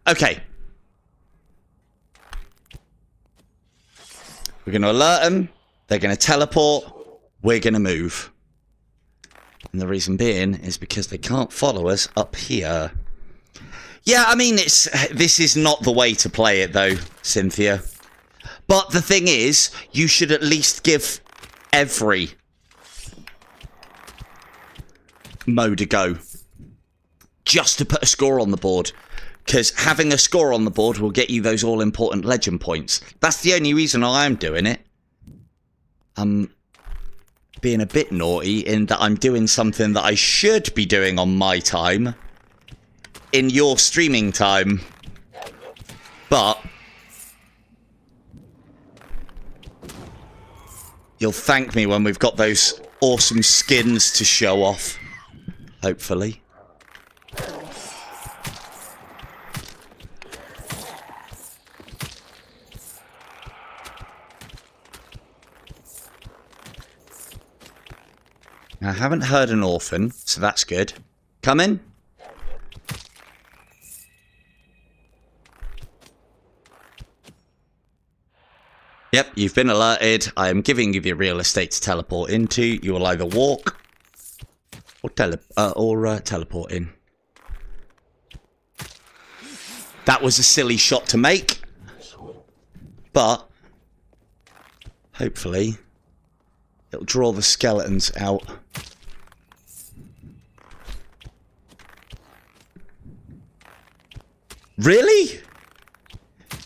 Okay. We're going to alert them. They're going to teleport. We're going to move. And the reason being is because they can't follow us up here. Yeah, I mean, this is not the way to play it, though, Cynthia. But the thing is, you should at least give every mode a go. Just to put a score on the board. Because having a score on the board will get you those all-important legend points. That's the only reason I'm doing it. I'm being a bit naughty in that I'm doing something that I should be doing on my time. In your streaming time. But you'll thank me when we've got those awesome skins to show off. Hopefully. I haven't heard an orphan, so that's good. Come in. Yep, you've been alerted. I am giving you the real estate to teleport into. You will either walk or teleport in. That was a silly shot to make, but hopefully it'll draw the skeletons out. Really?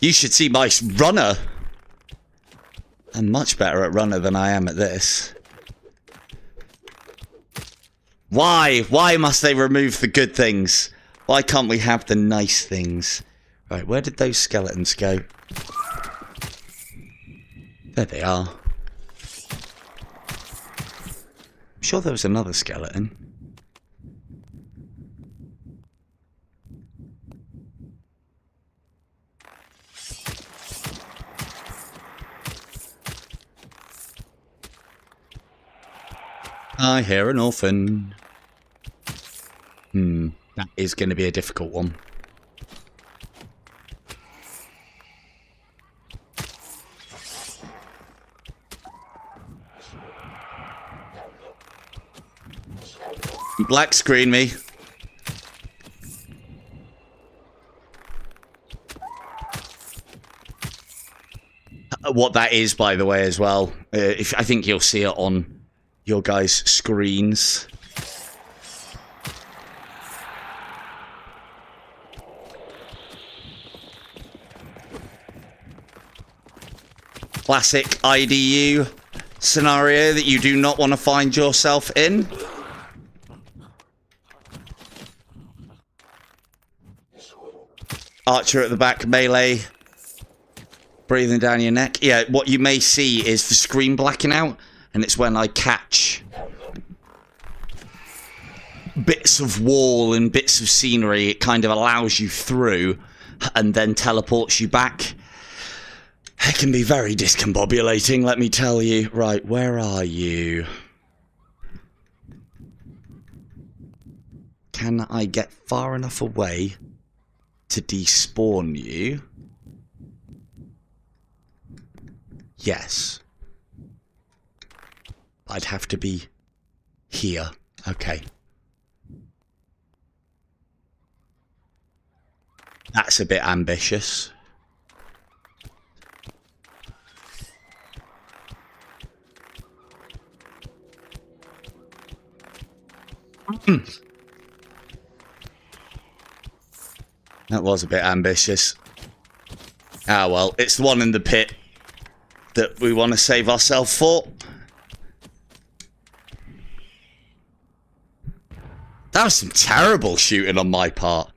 You should see my runner. I'm much better at runner than I am at this. Why? Why must they remove the good things? Why can't we have the nice things? Right, where did those skeletons go? There they are. I'm sure there was another skeleton. I hear an orphan. That is going to be a difficult one. Black screen me. What that is, by the way, as well. I think you'll see it on your guys' screens. Classic IDU scenario that you do not want to find yourself in. Archer at the back, melee. Breathing down your neck. Yeah, what you may see is the screen blacking out. And it's when I catch bits of wall and bits of scenery, it kind of allows you through and then teleports you back. It can be very discombobulating, let me tell you. Right, where are you? Can I get far enough away to despawn you? Yes. I'd have to be here. Okay. That's a bit ambitious. That was a bit ambitious. Ah, well, it's the one in the pit that we want to save ourselves for. That was some terrible shooting on my part.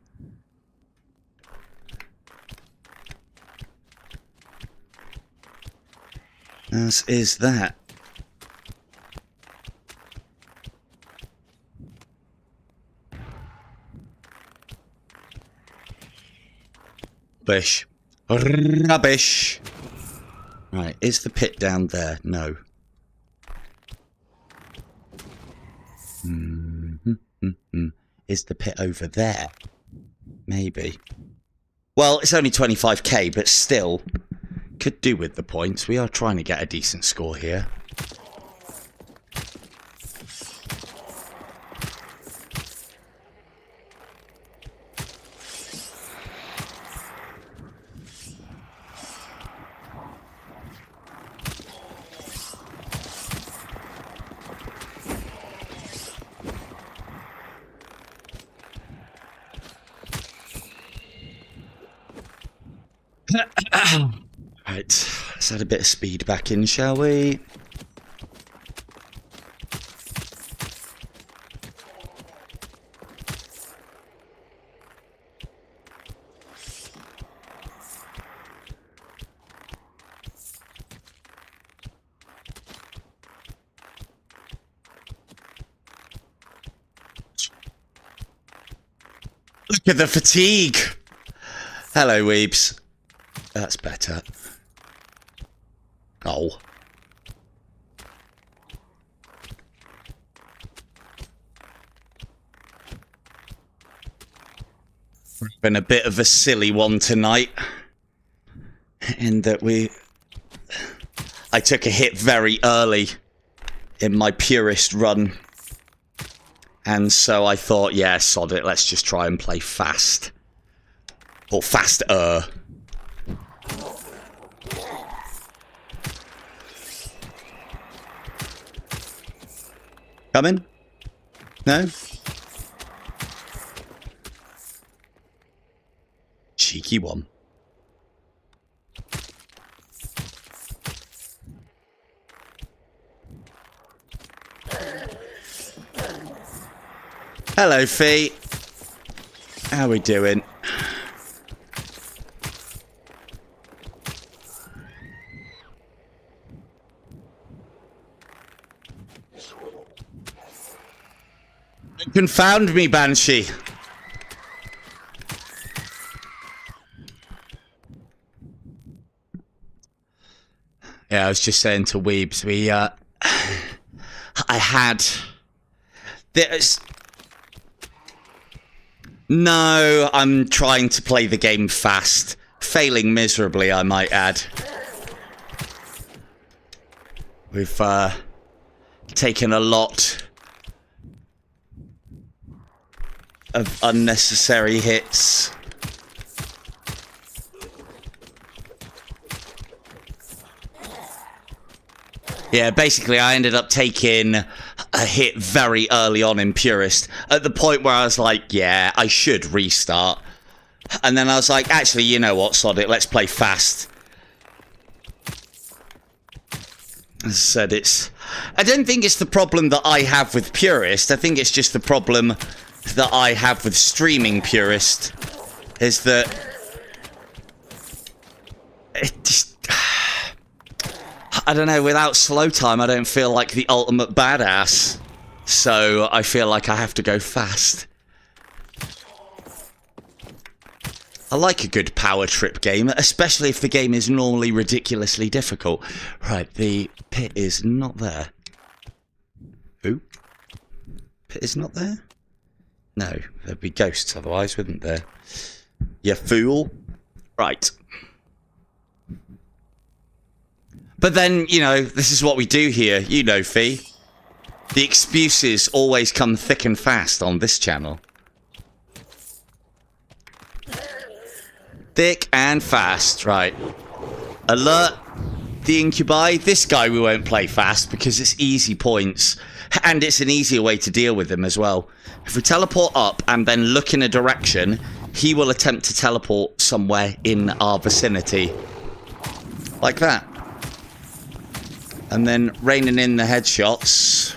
As is that. Rubbish. Rubbish. Right, is the pit down there? No. is the pit over there. Maybe. Well, it's only 25k, but still, could do with the points. We are trying to get a decent score here. Right, let's add a bit of speed back in, shall we? Look at the fatigue! Hello, weebs. That's better. Oh. Been a bit of a silly one tonight. In that I took a hit very early in my Purist run. And so I thought, yeah, sod it, let's just try and play fast. Or faster. Coming? No? Cheeky one. Hello, Fee. How we doing? Confound me, Banshee. Yeah, I was just saying to Weebs, No, I'm trying to play the game fast. Failing miserably, I might add. We've, taken a lot of unnecessary hits. Yeah, basically I ended up taking a hit very early on in Purist, at the point where I was like, yeah, I should restart. And then I was like, actually, you know what, sod it, let's play fast. As I said, I don't think it's the problem that I have with Purist, I think it's just the problem that I have with streaming Purist, is that it just, I don't know, without slow time I don't feel like the ultimate badass, so I feel like I have to go fast. I like a good power trip game, especially if the game is normally ridiculously difficult. Right, the pit is not there. Who? Pit is not there? No, there'd be ghosts otherwise, wouldn't there? You fool. Right. But then, you know, this is what we do here. You know, Fee. The excuses always come thick and fast on this channel. Thick and fast, right. Alert the incubi. This guy we won't play fast because it's easy points. And it's an easier way to deal with him as well. If we teleport up and then look in a direction, he will attempt to teleport somewhere in our vicinity. Like that. And then raining in the headshots.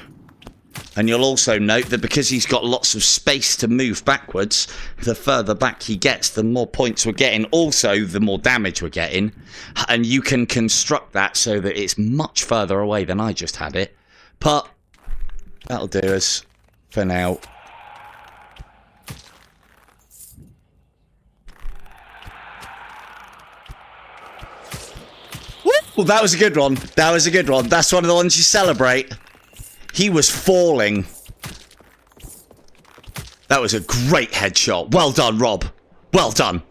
And you'll also note that because he's got lots of space to move backwards, the further back he gets, the more points we're getting. Also, the more damage we're getting. And you can construct that so that it's much further away than I just had it. But that'll do us for now. Well, that was a good one. That was a good one. That's one of the ones you celebrate. He was falling. That was a great headshot. Well done, Rob. Well done.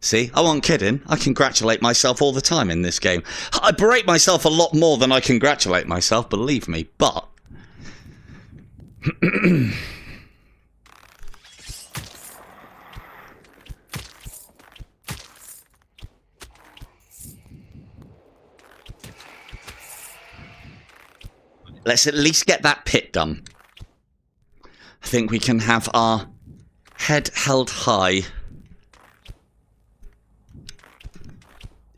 See, I wasn't kidding. I congratulate myself all the time in this game. I berate myself a lot more than I congratulate myself, believe me, but... Let's at least get that pit done. I think we can have our head held high.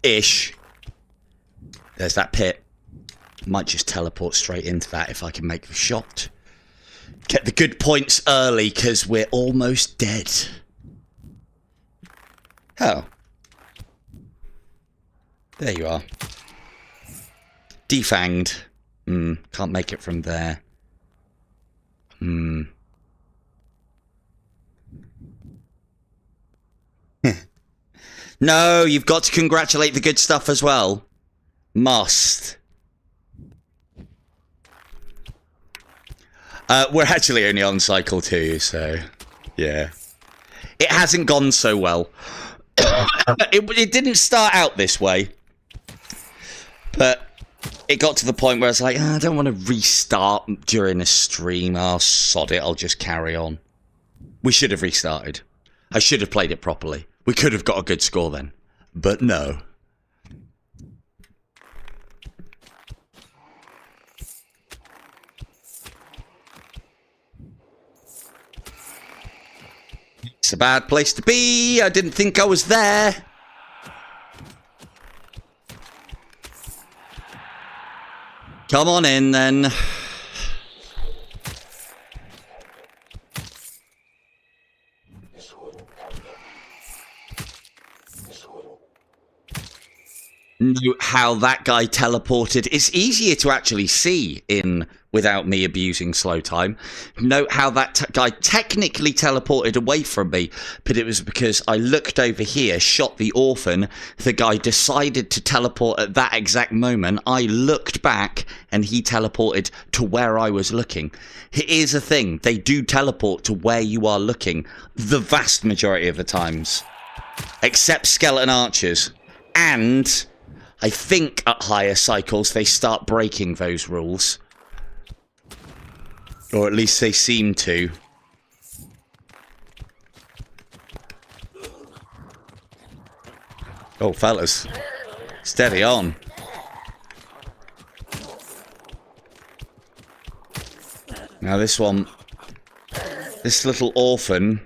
Ish. There's that pit. Might just teleport straight into that if I can make the shot. Get the good points early because we're almost dead. Oh. There you are. Defanged. Can't make it from there. No, you've got to congratulate the good stuff as well. Must. We're actually only on cycle 2, so... yeah. It hasn't gone so well. It didn't start out this way. But it got to the point where I was like, I don't want to restart during a stream. Oh, sod it, I'll just carry on. We should have restarted. I should have played it properly. We could have got a good score then. But no. It's a bad place to be. I didn't think I was there. Come on in then. Note how that guy teleported. It's easier to actually see in without me abusing slow time. Note how that guy technically teleported away from me, but it was because I looked over here, shot the orphan, the guy decided to teleport at that exact moment, I looked back, and he teleported to where I was looking. Here's the thing, they do teleport to where you are looking, the vast majority of the times. Except skeleton archers. And... I think at higher cycles they start breaking those rules. Or at least they seem to. Oh, fellas. Steady on. Now this one... this little orphan...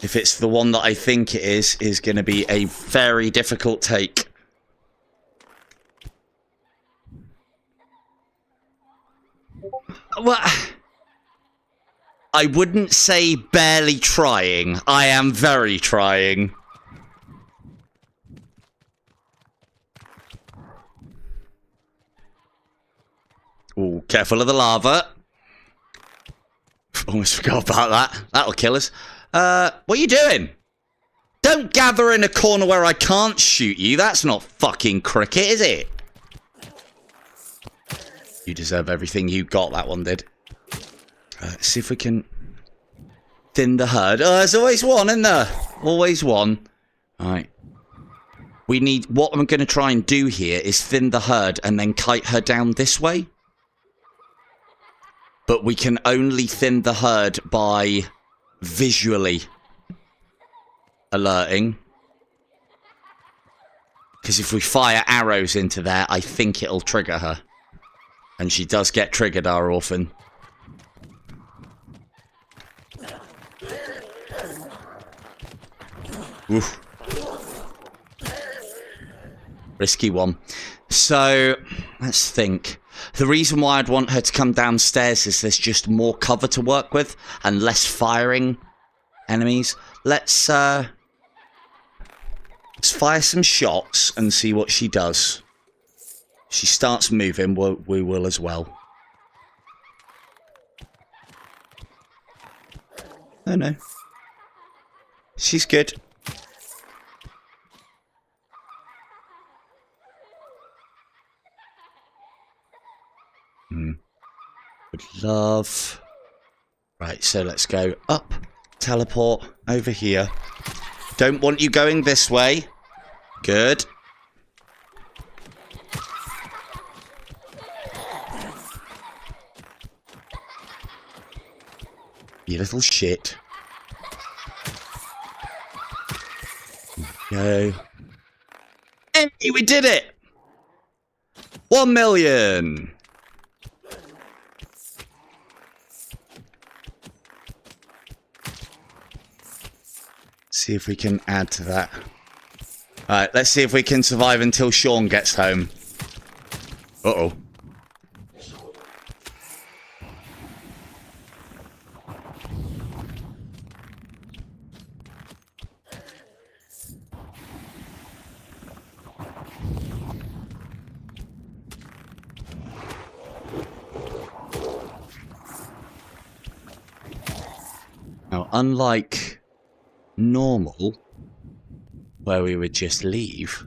if it's the one that I think it is going to be a very difficult take. Well, I wouldn't say barely trying. I am very trying. Ooh, careful of the lava. Almost forgot about that. That'll kill us. What are you doing? Don't gather in a corner where I can't shoot you. That's not fucking cricket, is it? You deserve everything you got, that one did. Let's see if we can thin the herd. Oh, there's always one, isn't there? Always one. Alright. We need... what I'm going to try and do here is thin the herd and then kite her down this way. But we can only thin the herd by visually alerting. Because if we fire arrows into there, I think it'll trigger her. And she does get triggered, our orphan. Oof. Risky one. So, let's think. The reason why I'd want her to come downstairs is there's just more cover to work with and less firing enemies. Let's fire some shots and see what she does. She starts moving, we will as well. Oh no. She's good. love. Right, so let's go up, teleport over here. Don't want you going this way. Good. You little shit. Go. Hey, we did it! 1 million! See if we can add to that. Alright, let's see if we can survive until Sean gets home. Uh-oh. Now, unlike normal, where we would just leave,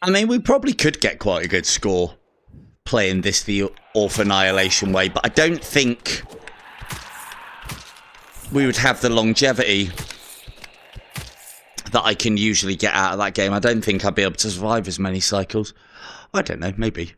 I mean, we probably could get quite a good score playing this the Orph Annihilation way, but I don't think we would have the longevity that I can usually get out of that game. I don't think I'd be able to survive as many cycles. I don't know, maybe.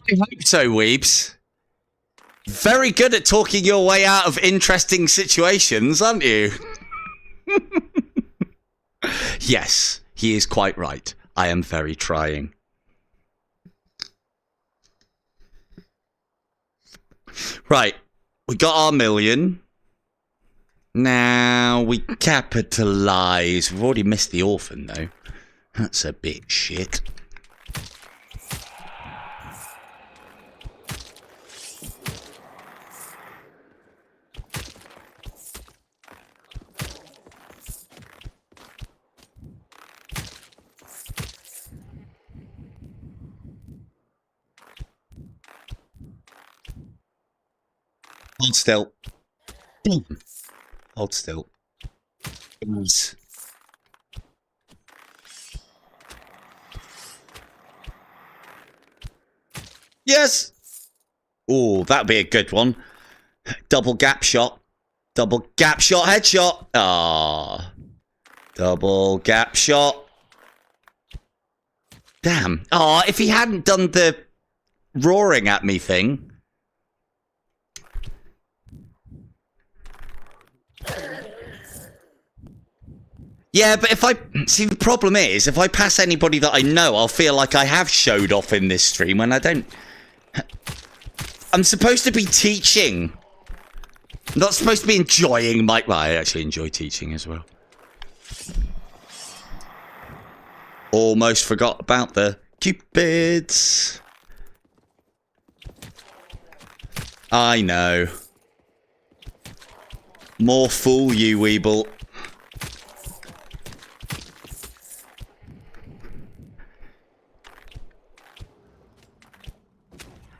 I hope so, Weebs. Very good at talking your way out of interesting situations, aren't you? Yes, he is quite right. I am very trying. Right, we got our million. Now we capitalise. We've already missed the orphan, though. That's a bit shit. Hold still. Hold still. Please. Yes! Oh, that'd be a good one. Double gap shot. Double gap shot headshot. Ah. Double gap shot. Damn. Oh, if he hadn't done the roaring at me thing. Yeah, but if I... See, the problem is, if I pass anybody that I know, I'll feel like I have showed off in this stream when I don't... I'm supposed to be teaching. I'm not supposed to be enjoying my... Well, I actually enjoy teaching as well. Almost forgot about the Cupids. I know. More fool you, Weeble.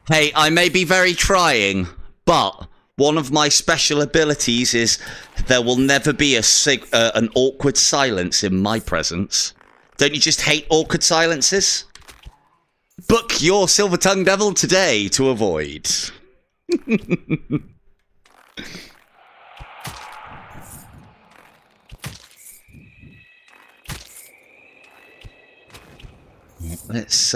Hey, I may be very trying, but one of my special abilities is there will never be an awkward silence in my presence. Don't you just hate awkward silences? Book your Silver Tongue Devil today to avoid. Let's,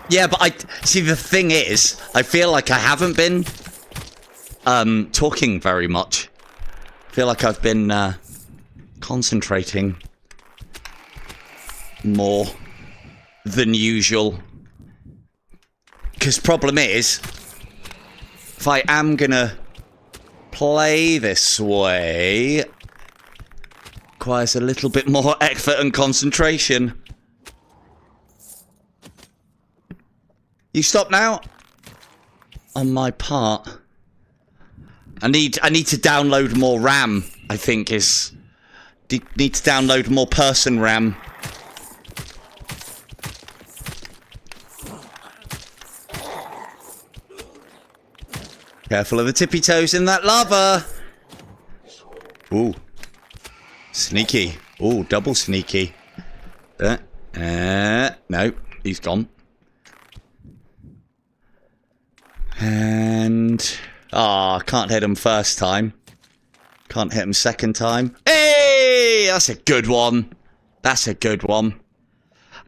Yeah, but see, the thing is, I feel like I haven't been talking very much. I feel like I've been concentrating more than usual. Because problem is, if I am gonna play this way requires a little bit more effort and concentration. You stop now? On my part. I need to download more RAM, I think is... Need to download more person RAM. Careful of the tippy toes in that lava. Ooh. Sneaky. Ooh, double sneaky. No, he's gone. And... Ah, can't hit him first time. Can't hit him second time. Hey! That's a good one. That's a good one.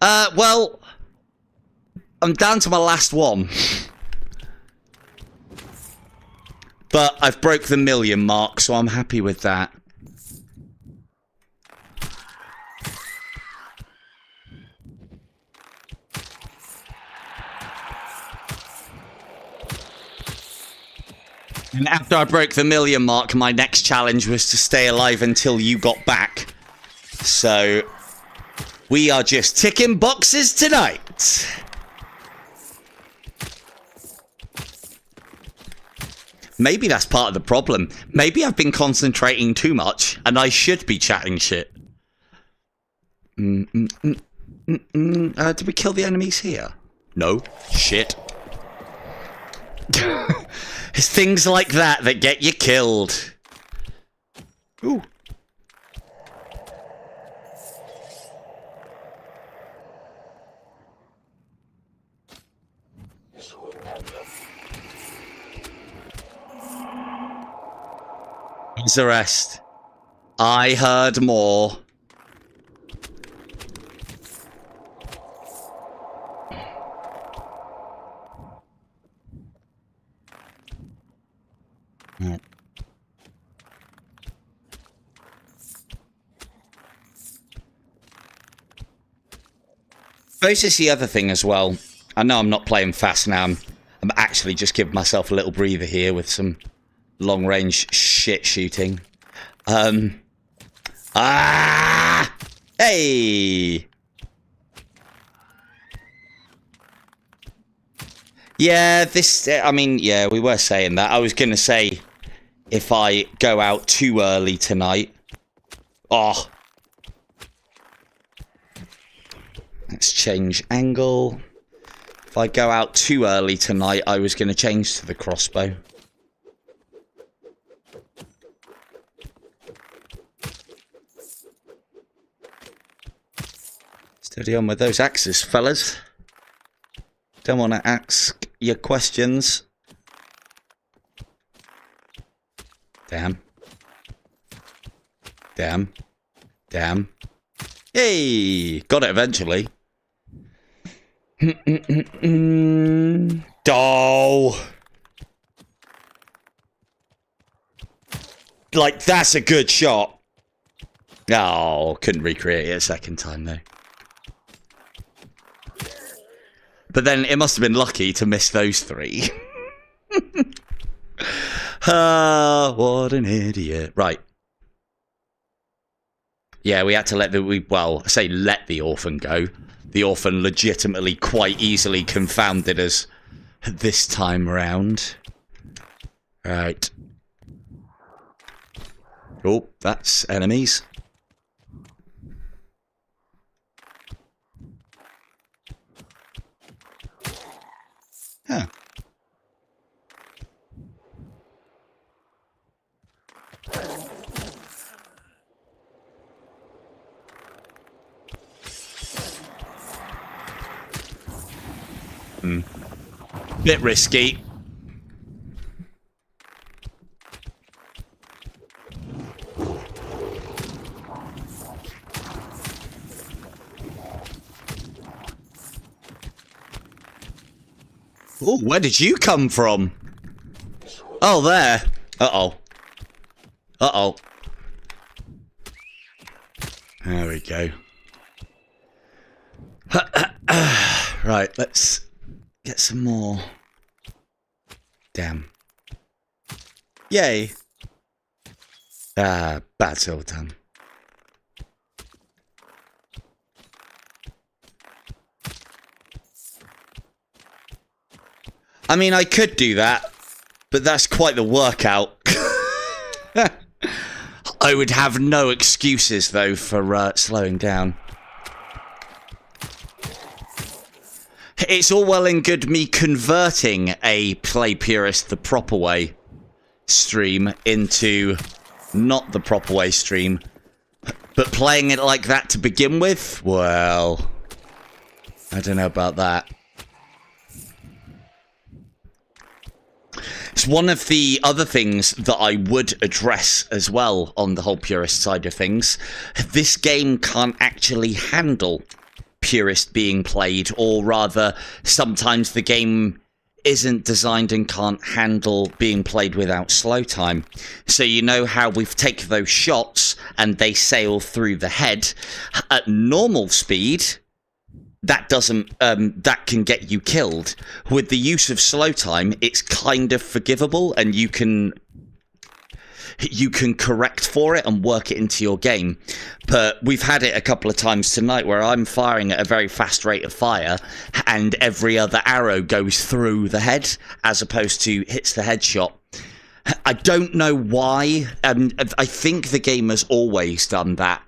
Well... I'm down to my last one. But I've broke the 1,000,000 mark, so I'm happy with that. And after I broke the 1,000,000 mark, my next challenge was to stay alive until you got back. So, we are just ticking boxes tonight. Maybe that's part of the problem. Maybe I've been concentrating too much, and I should be chatting shit. Did we kill the enemies here? No. Shit. It's things like that that get you killed. Ooh. Who's the rest? I heard more. Suppose it's the other thing as well. I know I'm not playing fast now. I'm actually just giving myself a little breather here with some long-range shit shooting. Hey! Yeah, I mean, yeah, we were saying that. I was going to say, if I go out too early tonight... Oh. Let's change angle. If I go out too early tonight, I was going to change to the crossbow. Steady on with those axes, fellas. Don't want to ask your questions. Damn. Damn. Damn. Hey! Got it eventually. Oh! Like, that's a good shot. Oh, couldn't recreate it a second time, though. But then it must have been lucky to miss those three. Ah, what an idiot. Right. Yeah, we had to let well, I say let the orphan go. The orphan legitimately quite easily confounded us this time round. Right. Oh, that's enemies. Huh. Bit risky. Oh, where did you come from? Oh, there. Uh-oh. Uh-oh. There we go. Right, let's get some more. Damn. Yay. Ah, bad old time. I mean, I could do that, but that's quite the workout. I would have no excuses, though, for slowing down. It's all well and good me converting a Play Purist the proper way stream into not the proper way stream, but playing it like that to begin with, well, I don't know about that. It's one of the other things that I would address as well on the whole Purist side of things. This game can't actually handle Purist being played, or rather, sometimes the game isn't designed and can't handle being played without slow time. So you know how we've taken those shots and they sail through the head at normal speed. That doesn't, that can get you killed. With the use of slow time, it's kind of forgivable, and you can correct for it and work it into your game. But we've had it a couple of times tonight where I'm firing at a very fast rate of fire, and every other arrow goes through the head as opposed to hits the headshot. I don't know why. I think the game has always done that.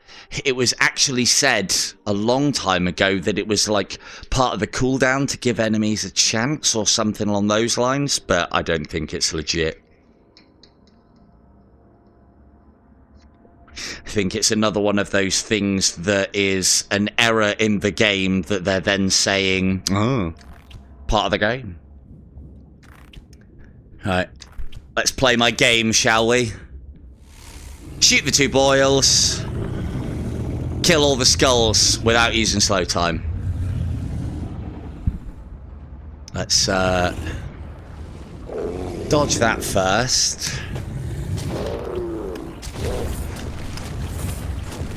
It was actually said a long time ago that it was like part of the cooldown to give enemies a chance or something along those lines, but I don't think it's legit. I think it's another one of those things that is an error in the game that they're then saying, oh, part of the game. Alright, let's play my game, shall we? Shoot the 2 boils. Kill all the skulls without using slow time. Let's dodge that first.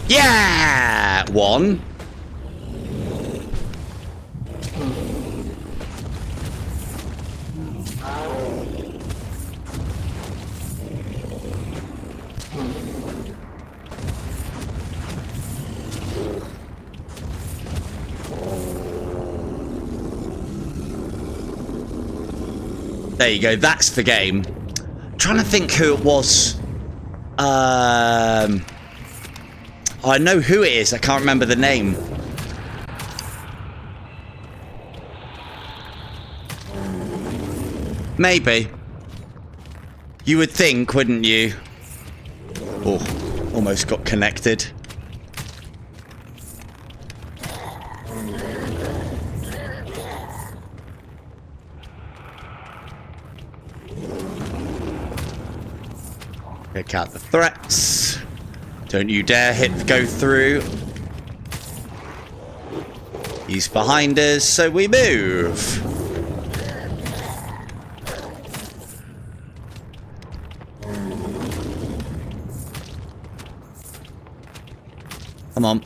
Yeah! 1. There you go, that's the game. I'm trying to think who it was. I know who it is, I can't remember the name. Maybe. You would think, wouldn't you? Oh, almost got connected. Pick out the threats. Don't you dare go through. He's behind us, so we move. Come on.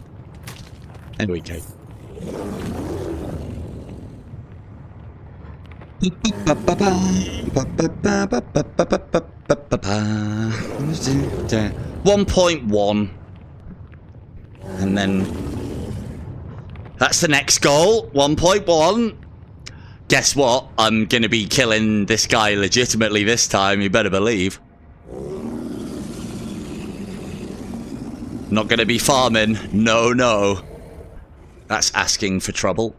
There we go. .1, and then that's the next goal. 1.1. Guess what? I'm gonna be killing this guy legitimately this time. You better believe. Not gonna be farming. No, no. That's asking for trouble.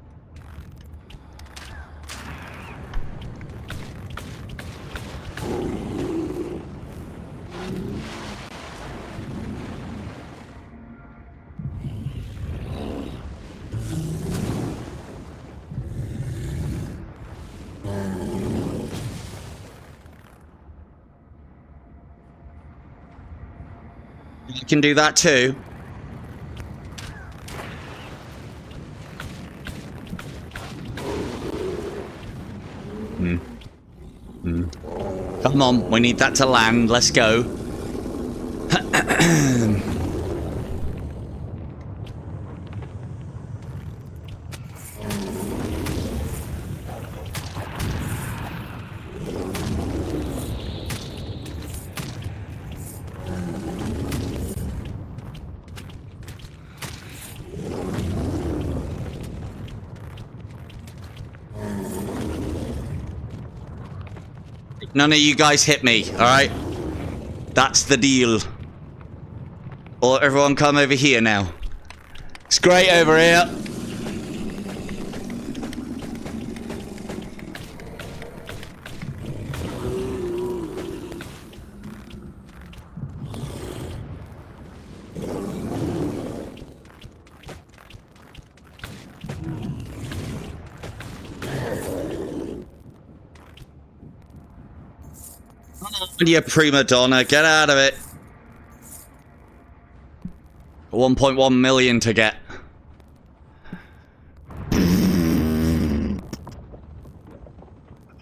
You can do that too. Come on, we need that to land. Let's go. None of you guys hit me, alright? That's the deal. Or everyone come over here now. It's great over here. You prima donna, get out of it. 1.1 million to get.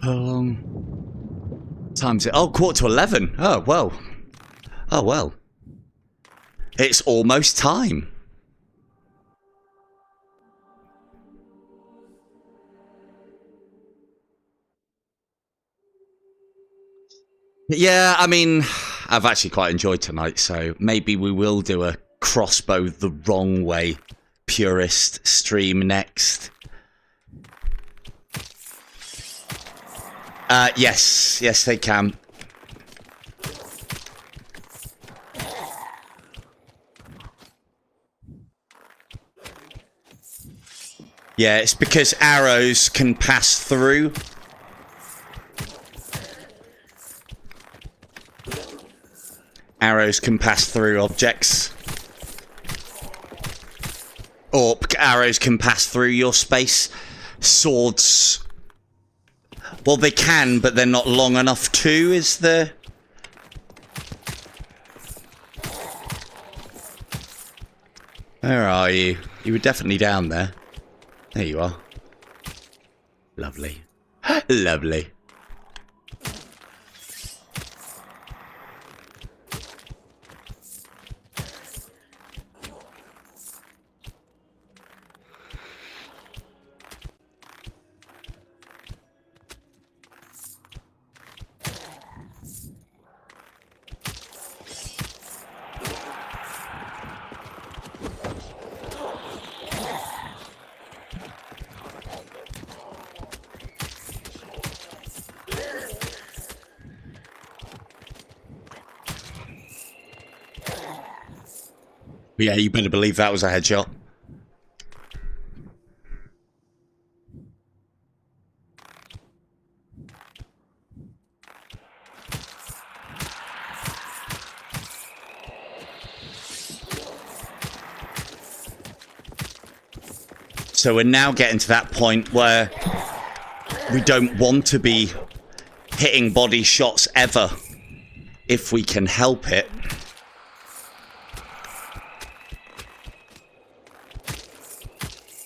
How long? Time's it? Oh, 11:15. Oh, well. Oh, well. It's almost time. Yeah, I mean, I've actually quite enjoyed tonight, so maybe we will do a crossbow the wrong way Purist stream next. Yes, they can. Yeah, it's because arrows can pass through. Arrows can pass through objects. Or arrows can pass through your space. Swords... Well, they can, but they're not long enough to, is the... Where are you? You were definitely down there. There you are. Lovely. Lovely. Yeah, you better believe that was a headshot. So we're now getting to that point where we don't want to be hitting body shots ever, if we can help it.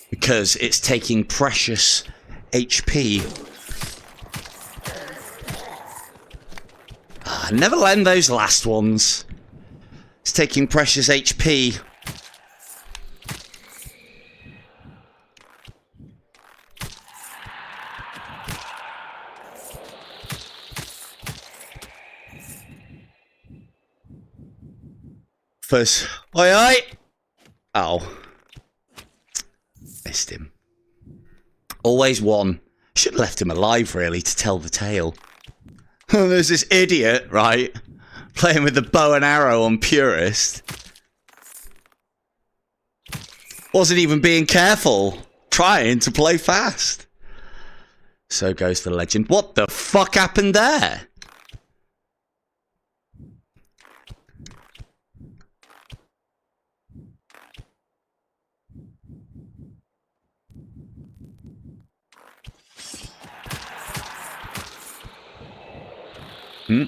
Because it's taking precious HP. Never lend those last ones. It's taking precious HP. First, oi oi! Oh. Missed him. Always one. Should have left him alive, really, to tell the tale. There's this idiot, right? Playing with the bow and arrow on Purist. Wasn't even being careful. Trying to play fast. So goes the legend. What the fuck happened there? Hmm?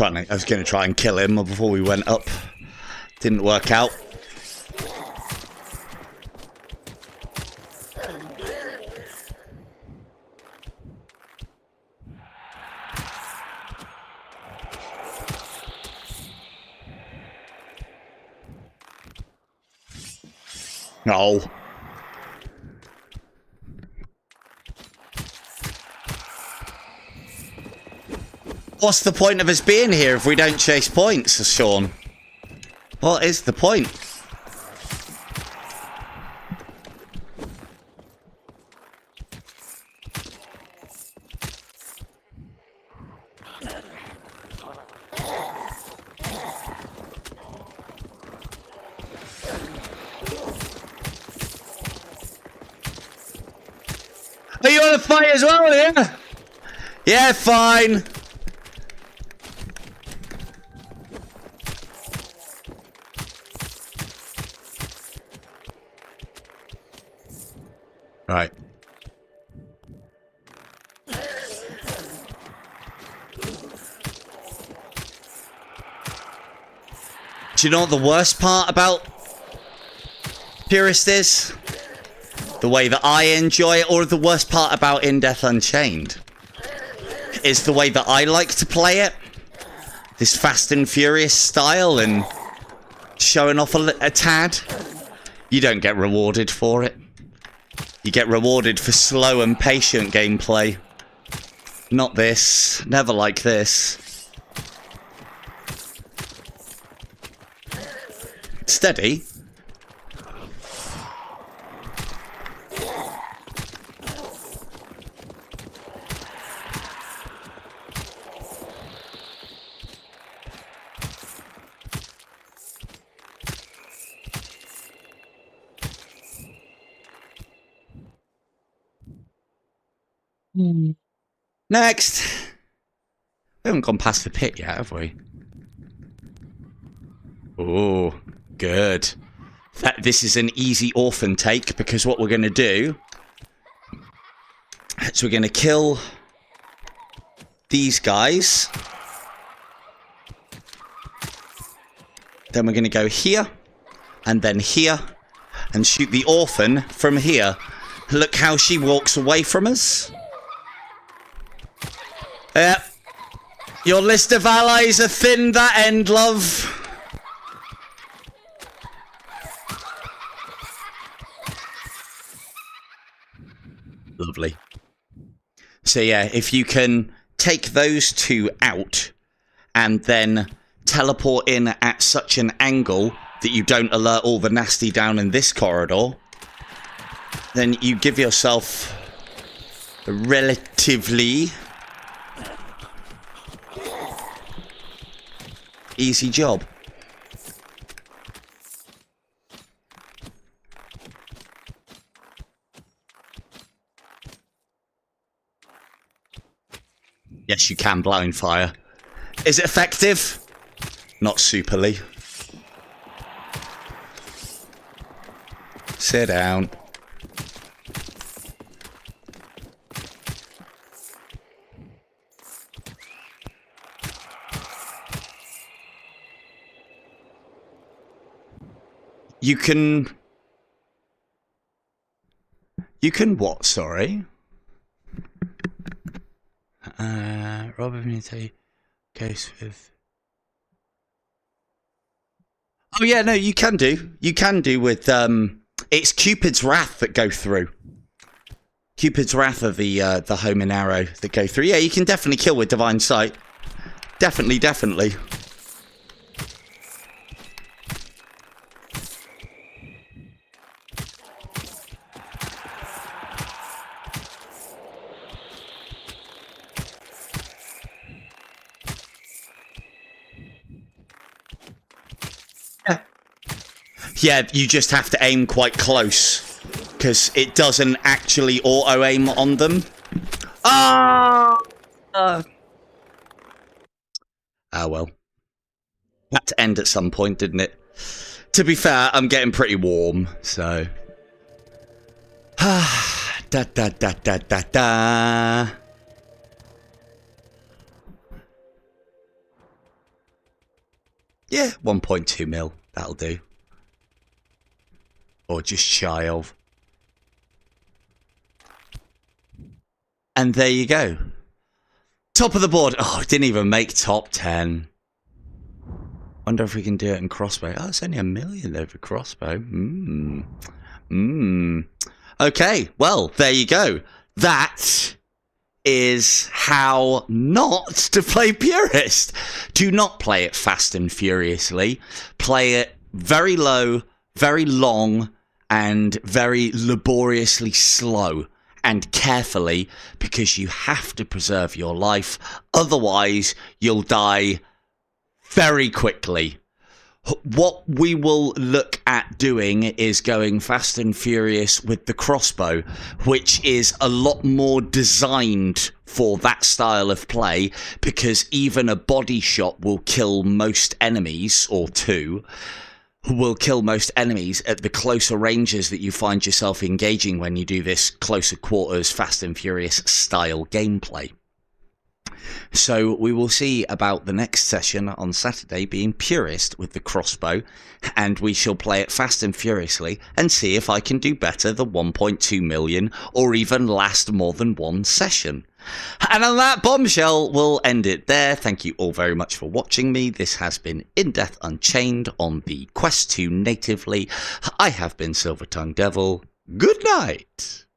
I was going to try and kill him before we went up. Didn't work out. No. What's the point of us being here if we don't chase points, Sean? What is the point? Are you on a fight as well, yeah? Yeah, fine. Right. Do you know what the worst part about Purist is? The way that I enjoy it, or the worst part about In Death Unchained is the way that I like to play it. This Fast and Furious style and showing off a tad. You don't get rewarded for it. You get rewarded for slow and patient gameplay. Not this. Never like this. Steady. Next. We haven't gone past the pit yet, have we? Oh, good. This is an easy orphan take, because what we're going to do is we're going to kill these guys. Then we're going to go here, and then here, and shoot the orphan from here. Look how she walks away from us. Yep. Your list of allies are thin that end, love. Lovely. So yeah, if you can take those two out and then teleport in at such an angle that you don't alert all the nasty down in this corridor, then you give yourself a relatively easy job. Yes, you can blind fire. Is it effective? Not superly. Sit down. You can what, sorry? Robert Minute goes with... Oh yeah, no, you can do. You can do with, it's Cupid's Wrath that go through. Cupid's Wrath are the homing arrow that go through. Yeah, you can definitely kill with Divine Sight. Definitely, definitely. Yeah, you just have to aim quite close, because it doesn't actually auto-aim on them. Ah! Well. Had to end at some point, didn't it? To be fair, I'm getting pretty warm, so... da da da da da da. Yeah, 1.2 mil. That'll do. Or just shy of. And there you go. Top of the board. Oh, it didn't even make top 10. Wonder if we can do it in crossbow. Oh, it's only 1 million over crossbow. Okay, well, there you go. That is how not to play Purist. Do not play it fast and furiously. Play it very low, very long, and very laboriously slow and carefully, because you have to preserve your life. Otherwise, you'll die very quickly. What we will look at doing is going fast and furious with the crossbow, which is a lot more designed for that style of play, because even a body shot will kill most enemies, or two, will kill most enemies at the closer ranges that you find yourself engaging when you do this closer quarters, fast and furious style gameplay. So we will see about the next session on Saturday being Purist with the crossbow, and we shall play it fast and furiously and see if I can do better than 1.2 million or even last more than one session. And on that bombshell, we'll end it there. Thank you all very much for watching me. This has been In Death Unchained on the quest to natively. I have been Silver Tongue Devil. Good night.